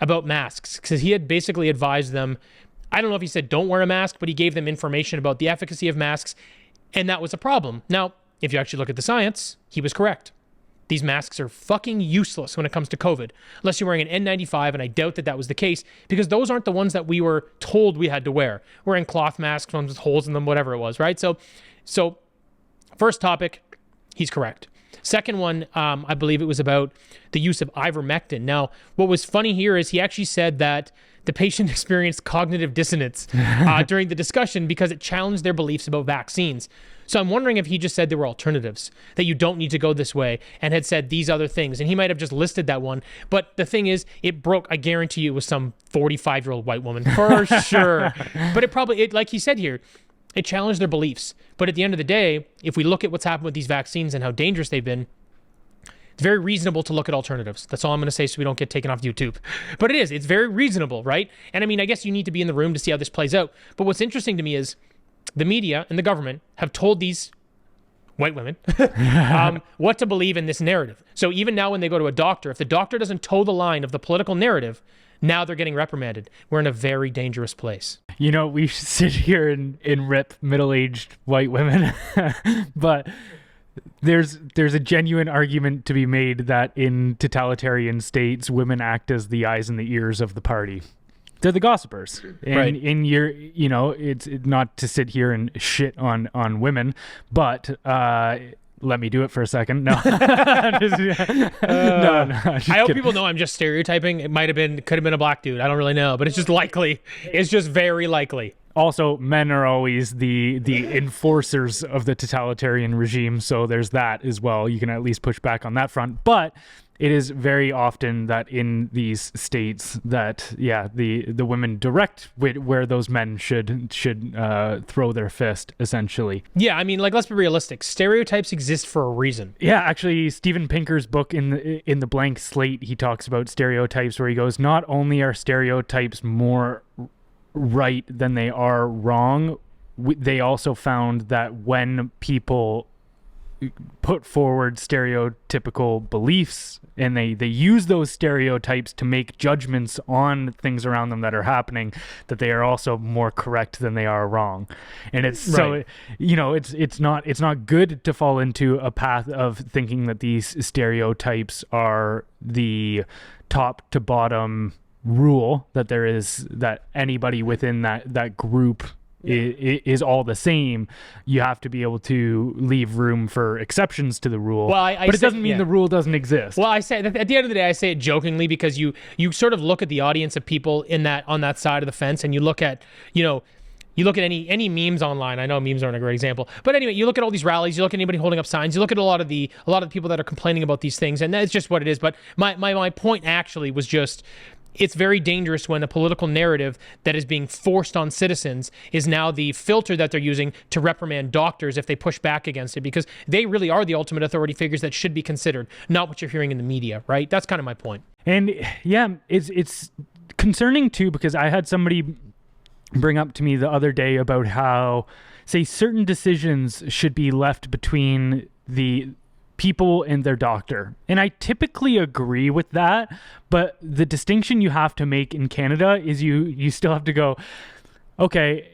about masks because he had basically advised them I don't know if he said don't wear a mask, but he gave them information about the efficacy of masks, and that was a problem. Now, if you actually look at the science, he was correct. These masks are fucking useless when it comes to COVID, unless you're wearing an N95, and I doubt that that was the case, because those aren't the ones that we were told we had to wear. We're wearing cloth masks, ones with holes in them, whatever it was, right? So first topic, he's correct. Second one, I believe it was about the use of ivermectin. Now, what was funny here is he actually said that the patient experienced cognitive dissonance during the discussion because it challenged their beliefs about vaccines. So I'm wondering if he just said there were alternatives, that you don't need to go this way, and had said these other things. And he might have just listed that one. But the thing is, it broke, I guarantee you, it was some 45-year-old white woman, for sure. But it like he said here, it challenged their beliefs. But at the end of the day, if we look at what's happened with these vaccines and how dangerous they've been, it's very reasonable to look at alternatives. That's all I'm going to say so we don't get taken off YouTube. But it's very reasonable, right? And I mean, I guess you need to be in the room to see how this plays out. But what's interesting to me is the media and the government have told these white women what to believe in this narrative. So even now when they go to a doctor, if the doctor doesn't toe the line of the political narrative, now they're getting reprimanded. We're in a very dangerous place. You know, we should sit here and rip middle-aged white women, but there's a genuine argument to be made that in totalitarian states, women act as the eyes and the ears of the party. They're the gossipers. And right. in your, it's not to sit here and shit on women, but let me do it for a second. No. No, I hope people know I'm just stereotyping. It could have been a black dude. I don't really know, but it's just likely. It's just very likely. Also, men are always the enforcers of the totalitarian regime, so there's that as well. You can at least push back on that front. But it is very often that in these states that, the women direct where those men should throw their fist, essentially. Yeah, I mean, let's be realistic. Stereotypes exist for a reason. Yeah, actually, Steven Pinker's book in the Blank Slate, he talks about stereotypes, where he goes, not only are stereotypes more right than they are wrong, they also found that when people put forward stereotypical beliefs and they use those stereotypes to make judgments on things around them that are happening, that they are also more correct than they are wrong. And it's right. So, it's not good to fall into a path of thinking that these stereotypes are the top to bottom rule, that there is, that anybody within that group is all the same. You have to be able to leave room for exceptions to the rule. Well, but it doesn't mean the rule doesn't exist. Well, I say at the end of the day, I say it jokingly because you sort of look at the audience of people on that side of the fence, and you look at any memes online. I know memes aren't a great example, but anyway, you look at all these rallies, you look at anybody holding up signs, you look at a lot of the people that are complaining about these things, and that's just what it is. But my point actually was just, it's very dangerous when a political narrative that is being forced on citizens is now the filter that they're using to reprimand doctors if they push back against it, because they really are the ultimate authority figures that should be considered, not what you're hearing in the media, right? That's kind of my point. And yeah, it's concerning too, because I had somebody bring up to me the other day about how, say, certain decisions should be left between the people and their doctor. And I typically agree with that, but the distinction you have to make in Canada is you still have to go, okay,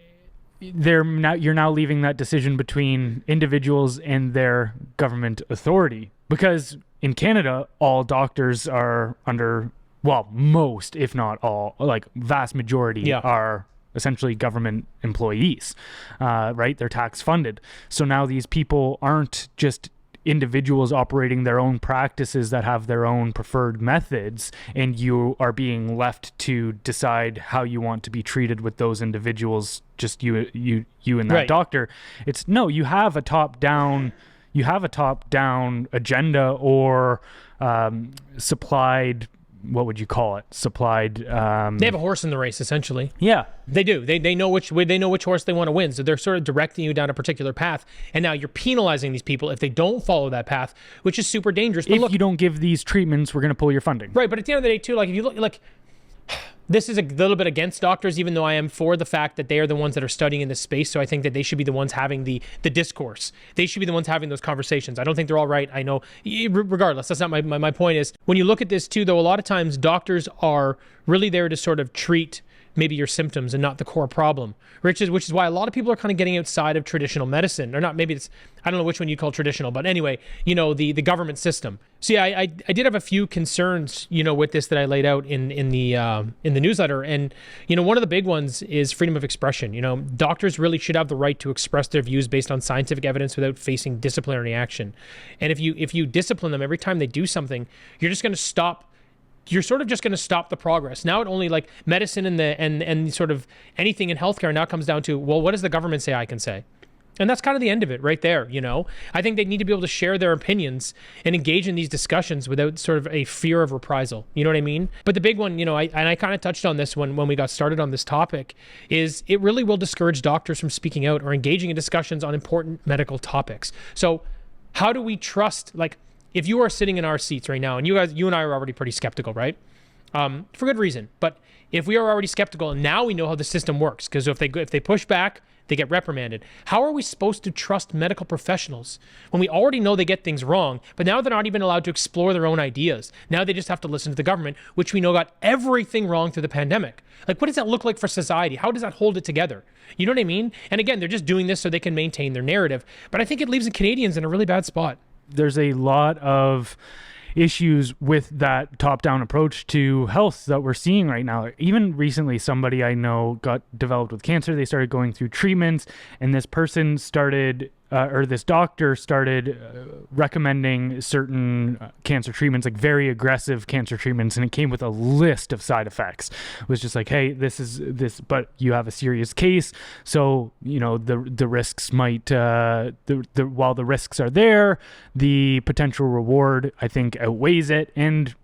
you're now leaving that decision between individuals and their government authority. Because in Canada, all doctors are under, well, most, if not all, like vast majority are essentially government employees, right? They're tax funded. So now these people aren't just individuals operating their own practices that have their own preferred methods, and you are being left to decide how you want to be treated with those individuals, just you and that right. doctor. It's no, you have a top-down agenda or supplied, what would you call it? Supplied. They have a horse in the race, essentially. Yeah, they do. They know which horse they want to win. So they're sort of directing you down a particular path. And now you're penalizing these people if they don't follow that path, which is super dangerous. But if you don't give these treatments, we're going to pull your funding. Right. But at the end of the day, too, like if you look, this is a little bit against doctors, even though I am for the fact that they are the ones that are studying in this space. So I think that they should be the ones having the discourse. They should be the ones having those conversations. I don't think they're all right. I know, regardless, that's not my point is, when you look at this too, though, a lot of times doctors are really there to sort of treat maybe your symptoms and not the core problem, which is why a lot of people are kind of getting outside of traditional medicine, or not, maybe it's, I don't know which one you call traditional, but anyway, the government system. So yeah, I did have a few concerns, with this that I laid out in the newsletter. And, one of the big ones is freedom of expression. Doctors really should have the right to express their views based on scientific evidence without facing disciplinary action. And if you discipline them every time they do something, you're sort of just going to stop the progress. Now it only, like, medicine and sort of anything in healthcare now comes down to, well, what does the government say I can say? And that's kind of the end of it right there, I think they need to be able to share their opinions and engage in these discussions without sort of a fear of reprisal. You know what I mean? But the big one, I kind of touched on this when we got started on this topic, is it really will discourage doctors from speaking out or engaging in discussions on important medical topics. So how do we trust, like, if you are sitting in our seats right now, and you and I are already pretty skeptical, right? For good reason. But if we are already skeptical, and now we know how the system works, because if they push back, they get reprimanded. How are we supposed to trust medical professionals when we already know they get things wrong, but now they're not even allowed to explore their own ideas? Now they just have to listen to the government, which we know got everything wrong through the pandemic. Like, what does that look like for society? How does that hold it together? You know what I mean? And again, they're just doing this so they can maintain their narrative. But I think it leaves the Canadians in a really bad spot. There's a lot of issues with that top-down approach to health that we're seeing right now. Even recently, somebody I know got developed with cancer. They started going through treatments, and this person started, or this doctor started recommending certain cancer treatments, like very aggressive cancer treatments, and it came with a list of side effects. It was just like, hey, this is this, but you have a serious case, so the risks might, while the risks are there, the potential reward, I think, outweighs it. And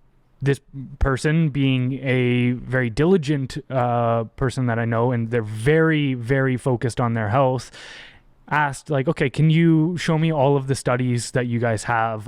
this person, being a very diligent person that I know, and they're very, very focused on their health, asked, like, okay, can you show me all of the studies that you guys have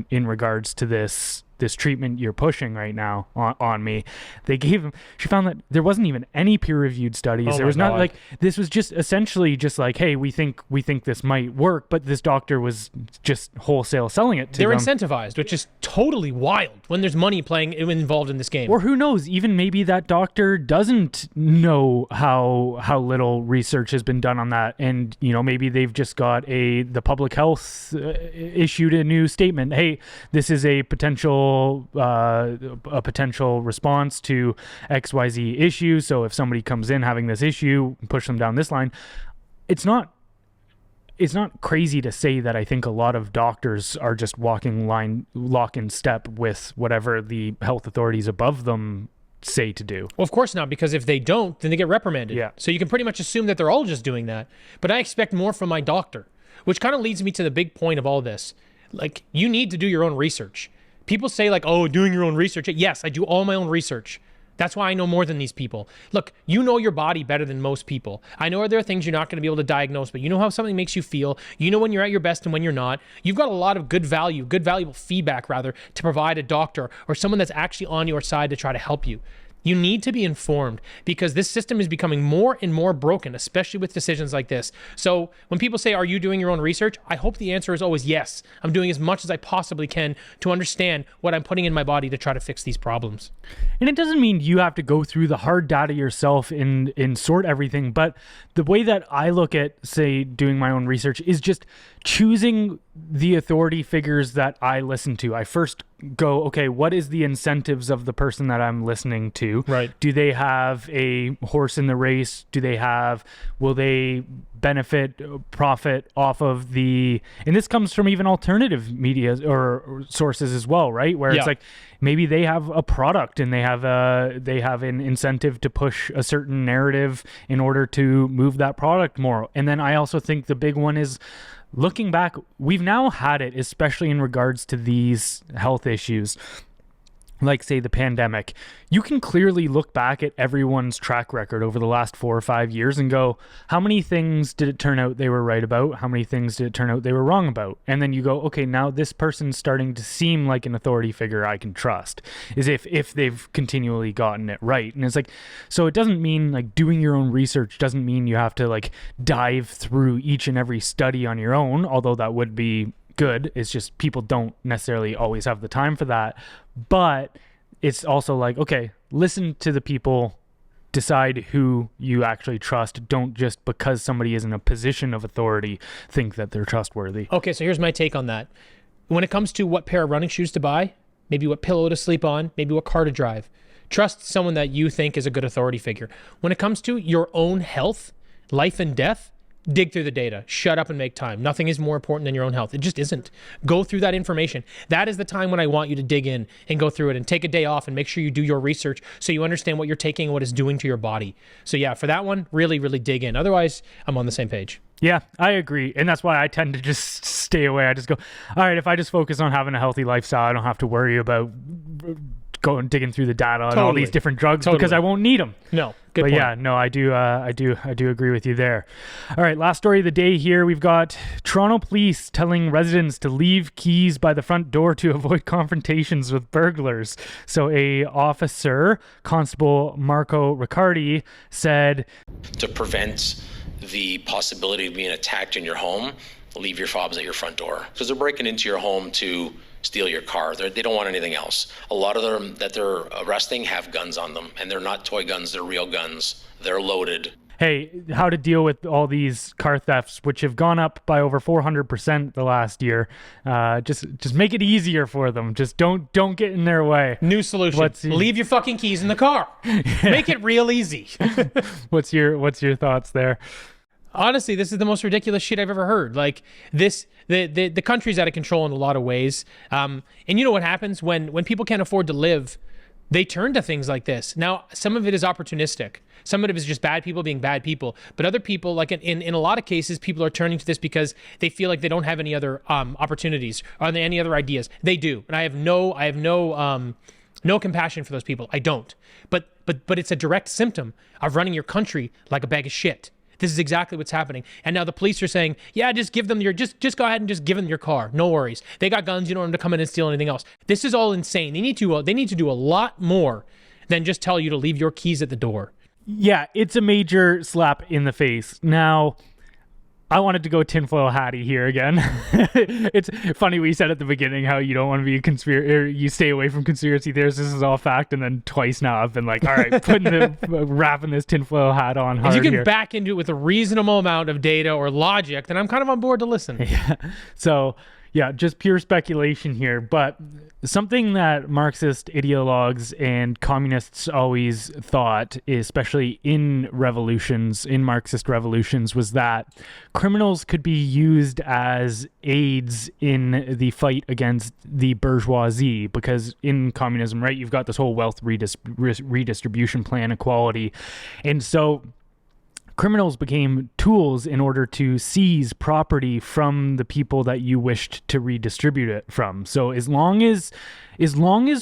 in regards to this treatment you're pushing right now on me? They gave him, she found that there wasn't even any peer-reviewed studies. There was not, like, this was just essentially just like, hey, we think this might work, but this doctor was just wholesale selling it to them. They're incentivized, which is totally wild when there's money involved in this game. Or who knows, even maybe that doctor doesn't know how little research has been done on that, and maybe they've just got the public health issued a new statement, hey, this is a potential response to XYZ issue. So if somebody comes in having this issue, push them down this line. It's not crazy to say that I think a lot of doctors are just lock in step with whatever the health authorities above them say to do. Well, of course not, because if they don't, then they get reprimanded. Yeah. So you can pretty much assume that they're all just doing that. But I expect more from my doctor, which kind of leads me to the big point of all this. Like, you need to do your own research. People say, like, oh, doing your own research. Yes, I do all my own research. That's why I know more than these people. Look, you know your body better than most people. I know there are things you're not going to be able to diagnose, but you know how something makes you feel. You know when you're at your best and when you're not. You've got a lot of good valuable feedback, rather, to provide a doctor or someone that's actually on your side to try to help you. You need to be informed, because this system is becoming more and more broken, especially with decisions like this. So when people say, are you doing your own research? I hope the answer is always yes. I'm doing as much as I possibly can to understand what I'm putting in my body to try to fix these problems. And it doesn't mean you have to go through the hard data yourself and sort everything. But the way that I look at, say, doing my own research is just choosing the authority figures that I listen to. I first go, okay, what is the incentives of the person that I'm listening to? Right. Do they have a horse in the race? Will they profit off of and this comes from even alternative media or sources as well, right? Where it's like, maybe they have a product and they have an incentive to push a certain narrative in order to move that product more. And then I also think the big one is, looking back, we've now had it, especially in regards to these health issues, like, say, the pandemic. You can clearly look back at everyone's track record over the last 4 or 5 years and go, how many things did it turn out they were right about? How many things did it turn out they were wrong about? And then you go, okay, now this person's starting to seem like an authority figure I can trust, is if they've continually gotten it right. And it's like, so it doesn't mean, like, doing your own research doesn't mean you have to, like, dive through each and every study on your own, although that would be good. It's just people don't necessarily always have the time for that. But it's also like, okay, listen to the people decide who you actually trust. Don't just because somebody is in a position of authority think that they're trustworthy. Okay, so here's my take on that. When it comes to what pair of running shoes to buy, maybe what pillow to sleep on, maybe what car to drive, trust someone that you think is a good authority figure. When it comes to your own health, life and death, dig through the data. Shut up and make time. Nothing is more important than your own health. It just isn't. Go through that information. That is the time when I want you to dig in and go through it and take a day off and make sure you do your research so you understand what you're taking and what it's doing to your body. So yeah, for that one, really, really dig in. Otherwise, I'm on the same page. Yeah, I agree. And that's why I tend to just stay away. I just go, all right, if I just focus on having a healthy lifestyle, I don't have to worry about going digging through the data and all these different drugs because I won't need them. No, good point. Yeah, no, I do agree with you there. All right, last story of the day here. We've got Toronto police telling residents to leave keys by the front door to avoid confrontations with burglars. So a officer, Constable Marco Riccardi, said, to prevent the possibility of being attacked in your home, leave your fobs at your front door because they're breaking into your home to steal your car. They don't want anything else. A lot of them that they're arresting have guns on them, and they're not toy guns, they're real guns. They're loaded. Hey, how to deal with all these car thefts, which have gone up by over 400% the last year. Just make it easier for them. Just don't get in their way. New solution. Leave your fucking keys in the car. Make it real easy. What's your thoughts there? Honestly, this is the most ridiculous shit I've ever heard. Like this, the country's out of control in a lot of ways. And you know what happens when people can't afford to live, they turn to things like this. Now, some of it is opportunistic. Some of it is just bad people being bad people. But other people, like in a lot of cases, people are turning to this because they feel like they don't have any other opportunities or any other ideas. They do, and I have no compassion for those people. I don't. But it's a direct symptom of running your country like a bag of shit. This is exactly what's happening. And now the police are saying, yeah, just give them just go ahead and just give them your car. No worries. They got guns. You don't want them to come in and steal anything else. This is all insane. They need to do a lot more than just tell you to leave your keys at the door. Yeah, it's a major slap in the face. Now, I wanted to go tinfoil hattie here again. It's funny we said at the beginning how you don't want to be you stay away from conspiracy theories. This is all fact, and then twice now I've been like, all right, wrapping this tinfoil hat on hard. If you can here. back into it with a reasonable amount of data or logic, then I'm kind of on board to listen. Yeah. So yeah, just pure speculation here, but something that Marxist ideologues and communists always thought, especially in Marxist revolutions, was that criminals could be used as aids in the fight against the bourgeoisie, because in communism, right, you've got this whole wealth redistribution plan, equality, and so criminals became tools in order to seize property from the people that you wished to redistribute it from. So as long as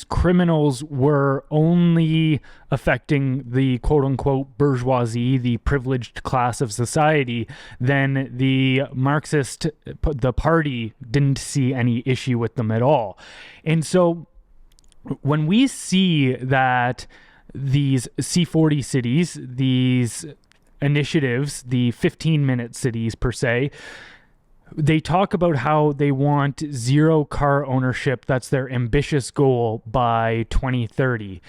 criminals were only affecting the quote-unquote bourgeoisie, the privileged class of society, then the the party didn't see any issue with them at all. And so when we see that these C40 cities, these initiatives, the 15-minute cities per se, they talk about how they want zero car ownership. That's their ambitious goal by 2030.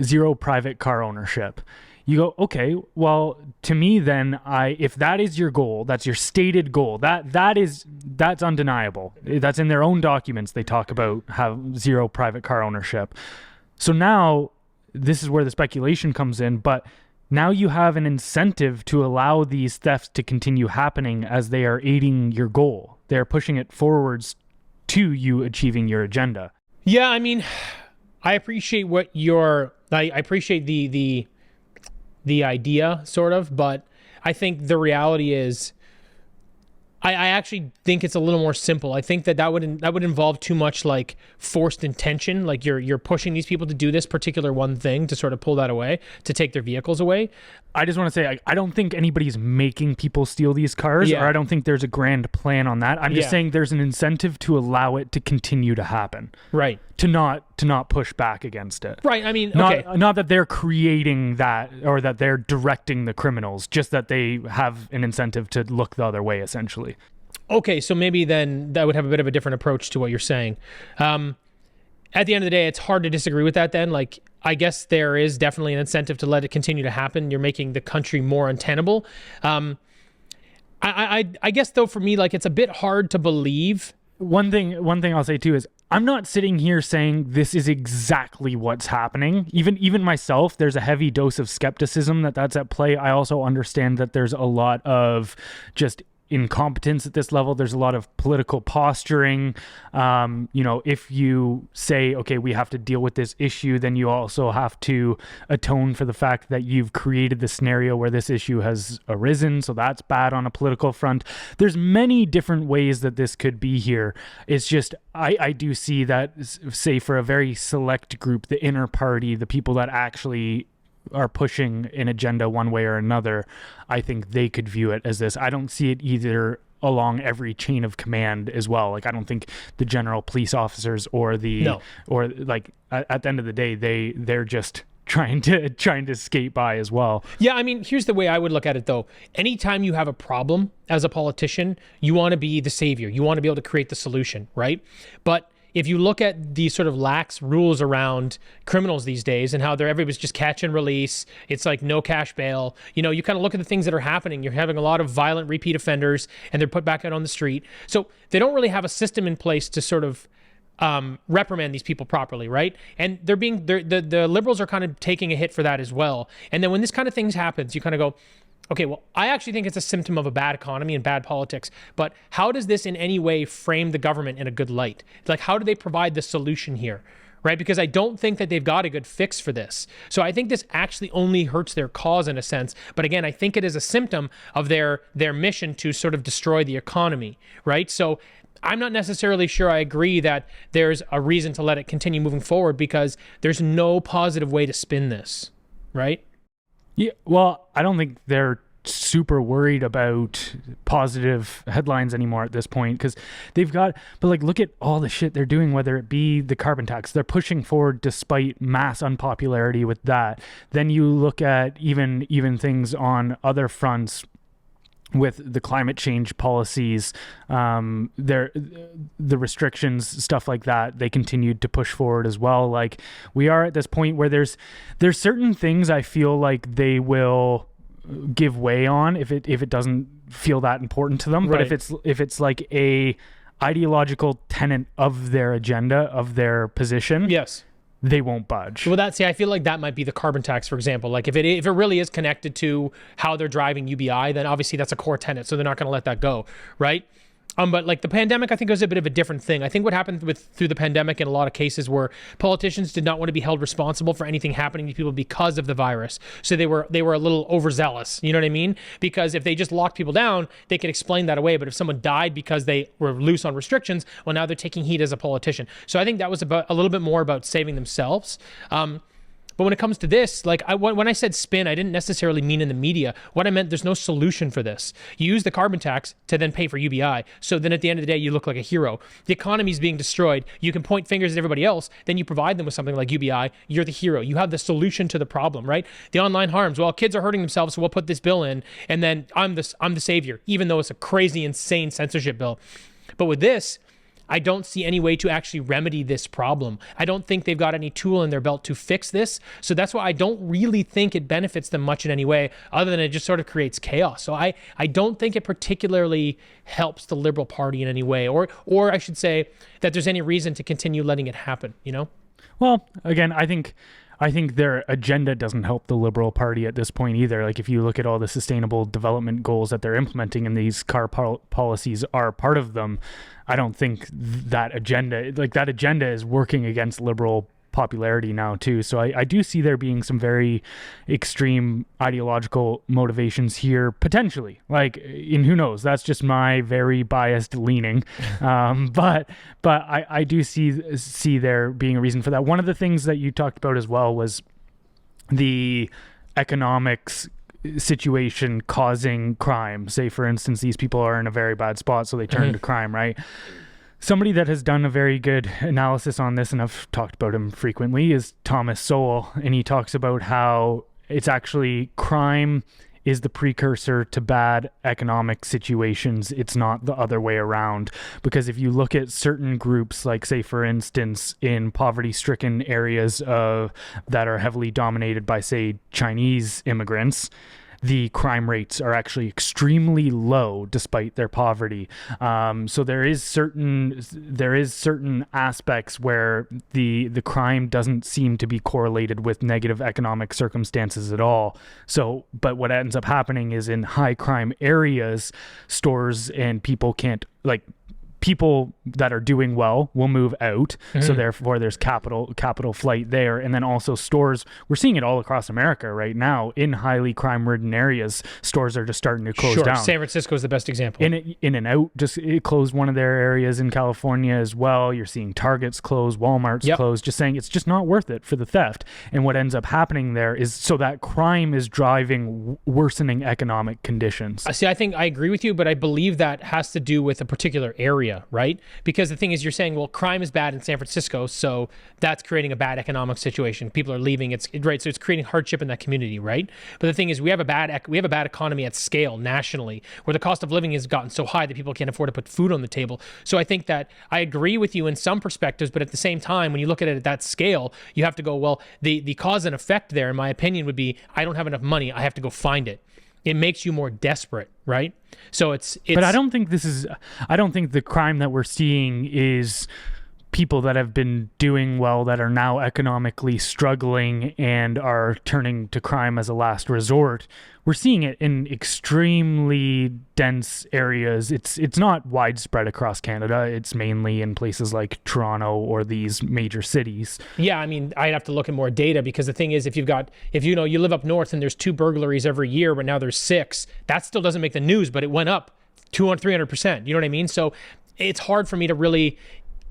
Zero private car ownership. You go, okay, well, to me then, if that is your goal, that's your stated goal, that's undeniable. That's in their own documents. They talk about have zero private car ownership. So now this is where the speculation comes in, but now you have an incentive to allow these thefts to continue happening as they are aiding your goal. They're pushing it forwards to you achieving your agenda. Yeah, I mean, I appreciate I appreciate the idea, sort of, but I think the reality is I actually think it's a little more simple. I think that would involve too much like forced intention. Like you're pushing these people to do this particular one thing to sort of pull that away, to take their vehicles away. I just want to say, I don't think anybody's making people steal these cars, or I don't think there's a grand plan on that. I'm just saying there's an incentive to allow it to continue to happen. Right. To not push back against it. Right. I mean, not that they're creating that or that they're directing the criminals, just that they have an incentive to look the other way, essentially. Okay, so maybe then that would have a bit of a different approach to what you're saying. at the end of the day, it's hard to disagree with that then. Like, I guess there is definitely an incentive to let it continue to happen. You're making the country more untenable. I guess, though, for me, like, it's a bit hard to believe. One thing I'll say, too, is I'm not sitting here saying this is exactly what's happening. Even myself, there's a heavy dose of skepticism that's at play. I also understand that there's a lot of just incompetence at this level. There's a lot of political posturing. If you say, okay, we have to deal with this issue, then you also have to atone for the fact that you've created the scenario where this issue has arisen. So that's bad on a political front. There's many different ways that this could be here. It's just, I do see that, say, for a very select group, the inner party, the people that actually are pushing an agenda one way or another, I think they could view it as this. I don't see it either along every chain of command as well. Like, I don't think the general police officers or at the end of the day, they're just trying to skate by as well. Yeah, I mean, here's the way I would look at it, though. Anytime you have a problem as a politician, you want to be the savior. You want to be able to create the solution, right? But if you look at the sort of lax rules around criminals these days and how everybody's just catch and release, it's like no cash bail. You kind of look at the things that are happening. You're having a lot of violent repeat offenders and they're put back out on the street. So they don't really have a system in place to sort of reprimand these people properly, right? And the Liberals are kind of taking a hit for that as well. And then when this kind of things happens, you kind of go, okay, well, I actually think it's a symptom of a bad economy and bad politics, but how does this in any way frame the government in a good light? Like, how do they provide the solution here, right? Because I don't think that they've got a good fix for this. So I think this actually only hurts their cause in a sense. But again, I think it is a symptom of their mission to sort of destroy the economy, right? So I'm not necessarily sure I agree that there's a reason to let it continue moving forward because there's no positive way to spin this, right? Yeah, well, I don't think they're super worried about positive headlines anymore at this point because but look at all the shit they're doing, whether it be the carbon tax. They're pushing forward despite mass unpopularity with that. Then you look at even things on other fronts with the climate change policies, the restrictions, stuff like that, they continued to push forward as well. Like, we are at this point where there's certain things I feel like they will give way on if it doesn't feel that important to them. Right. But if it's like a ideological tenet of their agenda, of their position, yes, they won't budge. Well, I feel like that might be the carbon tax, for example. Like, if it really is connected to how they're driving UBI, then obviously that's a core tenet, so they're not going to let that go, right? But like the pandemic, I think was a bit of a different thing. I think what happened through the pandemic in a lot of cases were politicians did not want to be held responsible for anything happening to people because of the virus. So they were a little overzealous. You know what I mean? Because if they just locked people down, they could explain that away. But if someone died because they were loose on restrictions, well, now they're taking heat as a politician. So I think that was a little bit more about saving themselves. But when it comes to this, like when I said spin, I didn't necessarily mean in the media. What I meant, there's no solution for this. You use the carbon tax to then pay for UBI. So then at the end of the day, you look like a hero. The economy is being destroyed. You can point fingers at everybody else. Then you provide them with something like UBI. You're the hero. You have the solution to the problem, right? The online harms. Well, kids are hurting themselves, so we'll put this bill in, and then I'm the savior, even though it's a crazy, insane censorship bill. But with this, I don't see any way to actually remedy this problem. I don't think they've got any tool in their belt to fix this. So that's why I don't really think it benefits them much in any way, other than it just sort of creates chaos. So I don't think it particularly helps the Liberal Party in any way, or I should say that there's any reason to continue letting it happen, you know? Well, again, I think their agenda doesn't help the Liberal Party at this point either. Like, if you look at all the sustainable development goals that they're implementing and these car policies are part of them, I don't think that agenda is working against Liberal popularity now too. So I do see there being some very extreme ideological motivations here potentially. Like, and who knows? That's just my very biased leaning. But I do see there being a reason for that. One of the things that you talked about as well was the economics situation causing crime. Say, for instance, these people are in a very bad spot, so they turn to crime, right? Somebody that has done a very good analysis on this, and I've talked about him frequently, is Thomas Sowell. And he talks about how it's actually crime is the precursor to bad economic situations. It's not the other way around. Because if you look at certain groups, like say for instance in poverty-stricken areas that are heavily dominated by say Chinese immigrants, the crime rates are actually extremely low despite their poverty. So there is certain aspects where the crime doesn't seem to be correlated with negative economic circumstances at all. So, but what ends up happening is in high crime areas, stores and people can't, like, people that are doing well will move out. So therefore there's capital flight there. And then also stores, we're seeing it all across America right now in highly crime ridden areas. Stores are just starting to close down. San Francisco is the best example. In and out, it closed one of their areas in California as well. You're seeing Targets close, Walmart's close, just saying it's just not worth it for the theft. And what ends up happening there is, so that crime is driving worsening economic conditions. See, I think I agree with you, but I believe that has to do with a particular area, right? Because the thing is, you're saying, well, crime is bad in San Francisco, so that's creating a bad economic situation. People are leaving. It's right, so it's creating hardship in that community, right? But the thing is, we have a bad economy at scale nationally, where the cost of living has gotten so high that people can't afford to put food on the table. So I think that I agree with you in some perspectives, but at the same time, when you look at it at that scale, you have to go, well, the cause and effect there, in my opinion, would be, I don't have enough money, I have to go find it. It makes you more desperate, right? So it's But I don't think the crime that we're seeing is people that have been doing well that are now economically struggling and are turning to crime as a last resort. We're seeing it in extremely dense areas. It's not widespread across Canada. It's mainly in places like Toronto or these major cities. Yeah, I mean, I'd have to look at more data, because the thing is, if you live up north and there's 2 burglaries every year, but now there's 6, that still doesn't make the news, but it went up 200-300%. You know what I mean? So it's hard for me to really,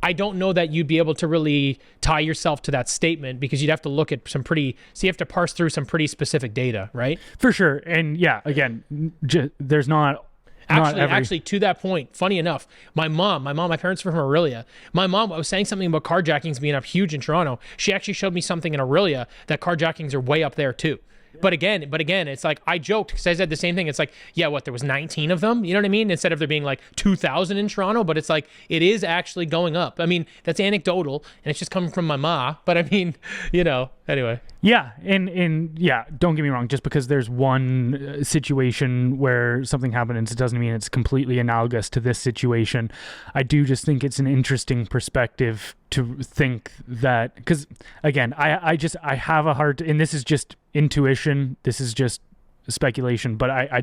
I don't know that you'd be able to really tie yourself to that statement, because you'd have to look at you have to parse through some pretty specific data, right? For sure. And yeah, again, there's not Actually, to that point, funny enough, my parents were from Aurelia. My mom, I was saying something about carjackings being up huge in Toronto. She actually showed me something in Aurelia that carjackings are way up there too. But again, it's like, I joked because I said the same thing. It's like, yeah, what, there was 19 of them? You know what I mean? Instead of there being like 2,000 in Toronto, but it's like, it is actually going up. I mean, that's anecdotal and it's just coming from my ma, but I mean, anyway. Yeah, and yeah, don't get me wrong, just because there's one situation where something happens, it doesn't mean it's completely analogous to this situation. I do just think it's an interesting perspective to think that, because again, I have a hard, and this is just intuition, this is just speculation, but I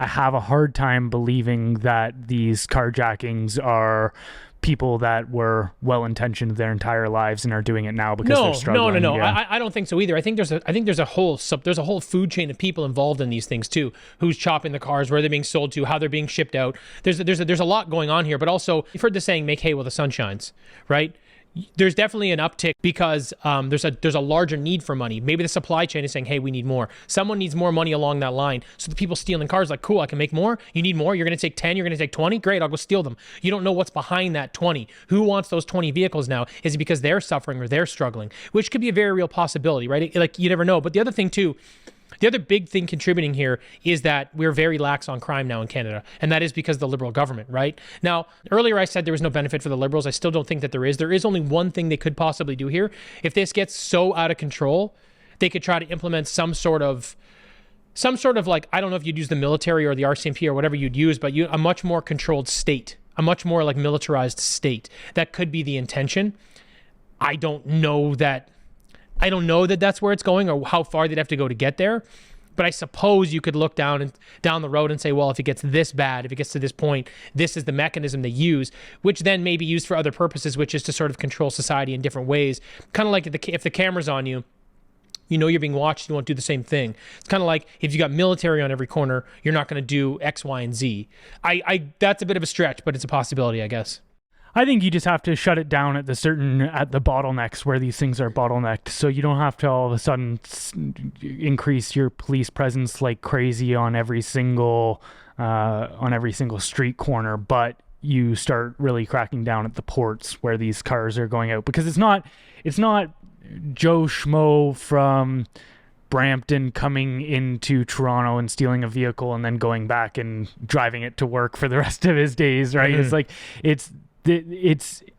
have a hard time believing that these carjackings are people that were well-intentioned their entire lives and are doing it now because they're struggling. No. Yeah. I don't think so either. I think there's a whole food chain of people involved in these things too. Who's chopping the cars, where they're being sold to, how they're being shipped out. There's a lot going on here, but also you've heard the saying, "Make hay while the sun shines," right? There's definitely an uptick because there's a larger need for money. Maybe the supply chain is saying, hey, we need more. Someone needs more money along that line. So the people stealing cars like, cool, I can make more. You need more? You're going to take 10? You're going to take 20? Great, I'll go steal them. You don't know what's behind that 20. Who wants those 20 vehicles now? Is it because they're suffering or they're struggling? Which could be a very real possibility, right? Like, you never know. But the other thing too, the other big thing contributing here is that we're very lax on crime now in Canada, and that is because of the Liberal government, right? Now, earlier I said there was no benefit for the Liberals. I still don't think that there is. There is only one thing they could possibly do here. If this gets so out of control, they could try to implement some sort of like, I don't know if you'd use the military or the RCMP or whatever you'd use, but a much more controlled state, a much more like militarized state. That could be the intention. I don't know that that's where it's going or how far they'd have to go to get there. But I suppose you could look down the road and say, well, if it gets this bad, if it gets to this point, this is the mechanism they use, which then may be used for other purposes, which is to sort of control society in different ways. Kind of like if the camera's on you, you know you're being watched, you won't do the same thing. It's kind of like if you got military on every corner, you're not going to do X, Y, and Z. That's a bit of a stretch, but it's a possibility, I guess. I think you just have to shut it down at the bottlenecks where these things are bottlenecked. So you don't have to all of a sudden increase your police presence like crazy on every single street corner, but you start really cracking down at the ports where these cars are going out, because it's not Joe Schmo from Brampton coming into Toronto and stealing a vehicle and then going back and driving it to work for the rest of his days, right? It's like it's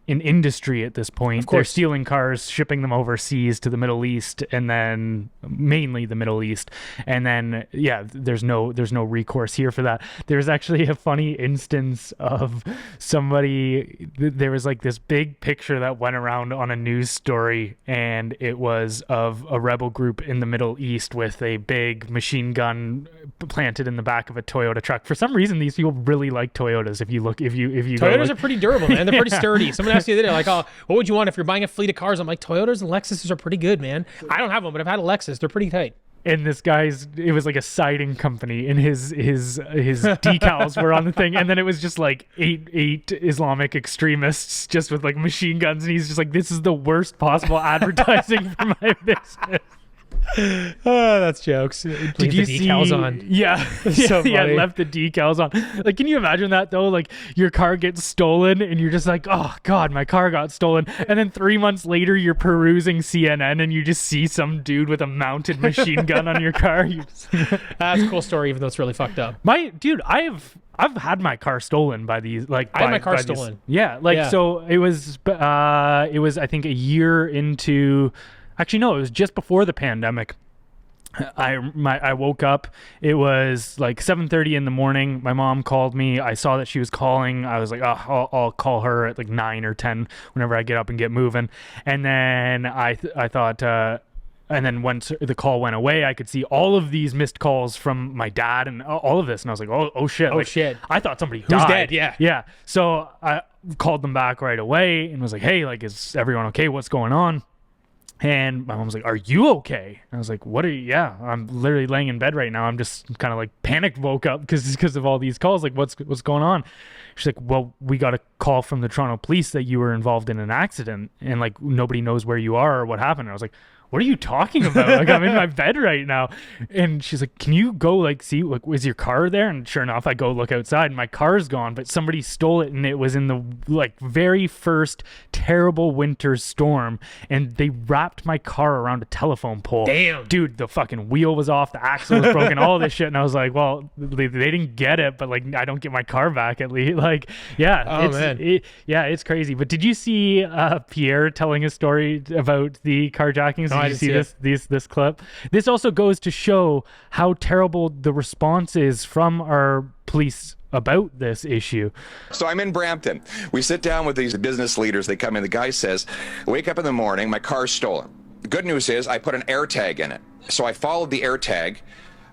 an industry at this point. Of course. They're stealing cars, shipping them overseas to the Middle East, and then mainly the Middle East. And then, there's no recourse here for that. There's actually a funny instance of somebody, there was like this big picture that went around on a news story, and it was of a rebel group in the Middle East with a big machine gun planted in the back of a Toyota truck. For some reason, these people really like Toyotas. If you Toyotas are pretty durable, man. They're pretty sturdy. Someone asked the other day, like, oh, what would you want if you're buying a fleet of cars? I'm like, Toyotas and Lexuses are pretty good, man. I don't have one, but I've had a Lexus. They're pretty tight. And this guy's, it was like a siding company, and his decals were on the thing, and then it was just like eight Islamic extremists just with like machine guns, and he's just like, this is the worst possible advertising for my business. That's jokes. Did you the decals see, on? Yeah, So yeah, funny. left the decals on. Like, can you imagine that though? Like, your car gets stolen, and you're just like, oh god, my car got stolen. And then 3 months later, you're perusing CNN, and you just see some dude with a mounted machine gun on your car. That's a cool story, even though it's really fucked up. I've had my car stolen by these, like, I had my car stolen. So it was I think a year into. Actually, no, it was just before the pandemic. I woke up. It was like 7:30 in the morning. My mom called me. I saw that she was calling. I was like, oh, I'll call her at like 9 or 10 whenever I get up and get moving. And then I thought, and then once the call went away, I could see all of these missed calls from my dad and all of this. And I was like, oh shit. Oh, shit. I thought somebody Who's died. dead? Yeah. Yeah. So I called them back right away and was like, hey, like, is everyone okay? What's going on? And my mom was like, are you okay? And I was like, what are you? Yeah, I'm literally laying in bed right now. I'm just kind of like panicked, woke up because of all these calls. Like, what's going on? She's like, well, we got a call from the Toronto police that you were involved in an accident and like nobody knows where you are or what happened. And I was like, what are you talking about? Like, I'm in my bed right now. And she's like, can you go like see, like, is your car there? And sure enough, I go look outside and my car's gone, but somebody stole it and it was in the like very first terrible winter storm, and they wrapped my car around a telephone pole. Damn. Dude, the fucking wheel was off, the axle was broken, all this shit. And I was like, well, they didn't get it, but like, I don't get my car back at least. Like, yeah. Oh, man. It's crazy. But did you see Pierre telling a story about the carjackings? I Did you see this clip? This also goes to show how terrible the response is from our police about this issue. So I'm in Brampton. We sit down with these business leaders. They come in. The guy says, wake up in the morning, my car's stolen. The good news is I put an air tag in it. So I followed the air tag,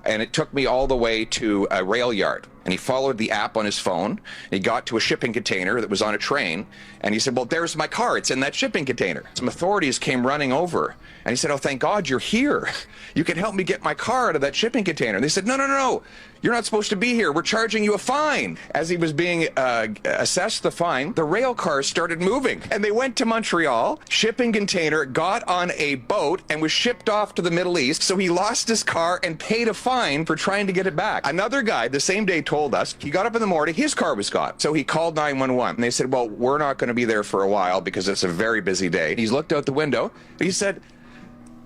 and it took me all the way to a rail yard. And he followed the app on his phone. He got to a shipping container that was on a train. And he said, well, there's my car. It's in that shipping container. Some authorities came running over. And he said, oh, thank God you're here. You can help me get my car out of that shipping container. And they said, no. You're not supposed to be here. We're charging you a fine. As he was being assessed the fine, the rail cars started moving. And they went to Montreal. Shipping container got on a boat and was shipped off to the Middle East. So he lost his car and paid a fine for trying to get it back. Another guy the same day told us he got up in the morning, his car was gone. So he called 911. And they said, well, we're not going to be there for a while because it's a very busy day. He's looked out the window. He said,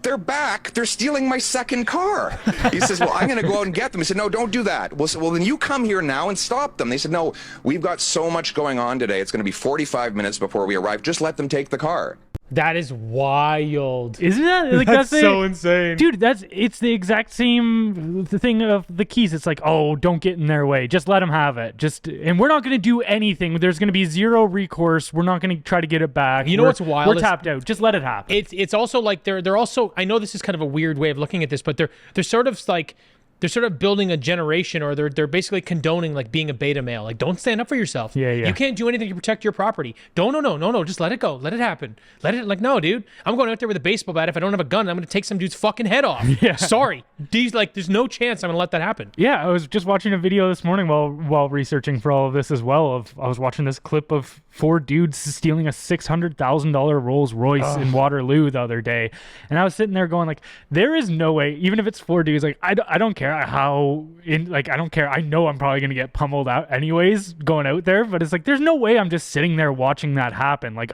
they're back. They're stealing my second car. He says, well, I'm going to go out and get them. He said, no, don't do that. Well, then you come here now and stop them. They said, no, we've got so much going on today. It's going to be 45 minutes before we arrive. Just let them take the car. That is wild. Isn't that like that's so insane, dude? It's the exact same thing of the keys. It's like, oh, don't get in their way. Just let them have it. And we're not going to do anything. There's going to be zero recourse. We're not going to try to get it back. You know what's wild? We're tapped out. Just let it happen. It's also like they're also. I know this is kind of a weird way of looking at this, but they're sort of like. They're sort of building a generation, or they're basically condoning like being a beta male. Like, don't stand up for yourself. Yeah. You can't do anything to protect your property. No. Just let it go. Let it happen. No, dude. I'm going out there with a baseball bat. If I don't have a gun, I'm going to take some dude's fucking head off. Yeah. Sorry. There's no chance I'm going to let that happen. Yeah, I was just watching a video this morning while researching for all of this as well. I was watching this clip of 4 dudes stealing a $600,000 Rolls Royce in Waterloo the other day, and I was sitting there going like, there is no way. Even if it's 4 dudes, like I don't care. care how I don't care. I know I'm probably gonna get pummeled out anyways going out there, but it's like there's no way I'm just sitting there watching that happen. Like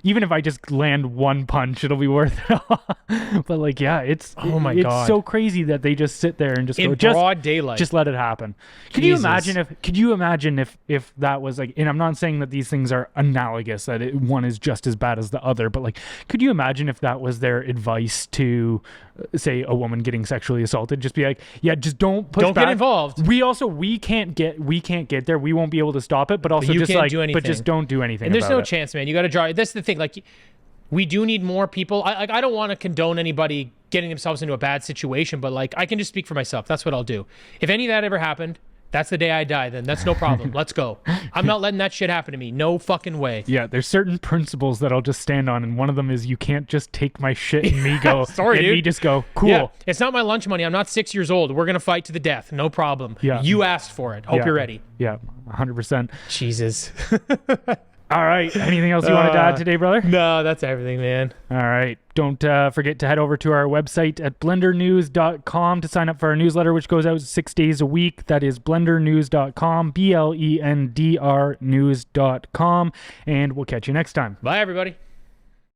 even if I just land one punch, it'll be worth it. But like, yeah, it's God, so crazy that they just sit there and just in go, broad daylight, just let it happen. Could you imagine if that was like, and I'm not saying that these things are analogous, that one is just as bad as the other, but like, could you imagine if that was their advice to say a woman getting sexually assaulted? Just be like, yeah, just don't push back. Get involved. We can't get there. We won't be able to stop it, but also you just can't like, do anything. but just don't do anything. And there's about no it. chance, man. You got to draw. That's the thing. Like, we do need more people. I don't want to condone anybody getting themselves into a bad situation, but like, I can just speak for myself. That's what I'll do. If any of that ever happened, that's the day I die. Then that's no problem. Let's go. I'm not letting that shit happen to me. No fucking way. Yeah, there's certain principles that I'll just stand on, and one of them is you can't just take my shit and me go. Sorry, and dude. me just go, cool. Yeah, it's not my lunch money. I'm not 6 years old. We're gonna fight to the death. No problem. Yeah. You asked for it. Hope you're ready. Yeah, 100%. Jesus. All right. Anything else you wanted to add today, brother? No, that's everything, man. All right. Don't forget to head over to our website at blendrnews.com to sign up for our newsletter, which goes out 6 days a week. That is blendrnews.com, BLENDR news.com. And we'll catch you next time. Bye, everybody.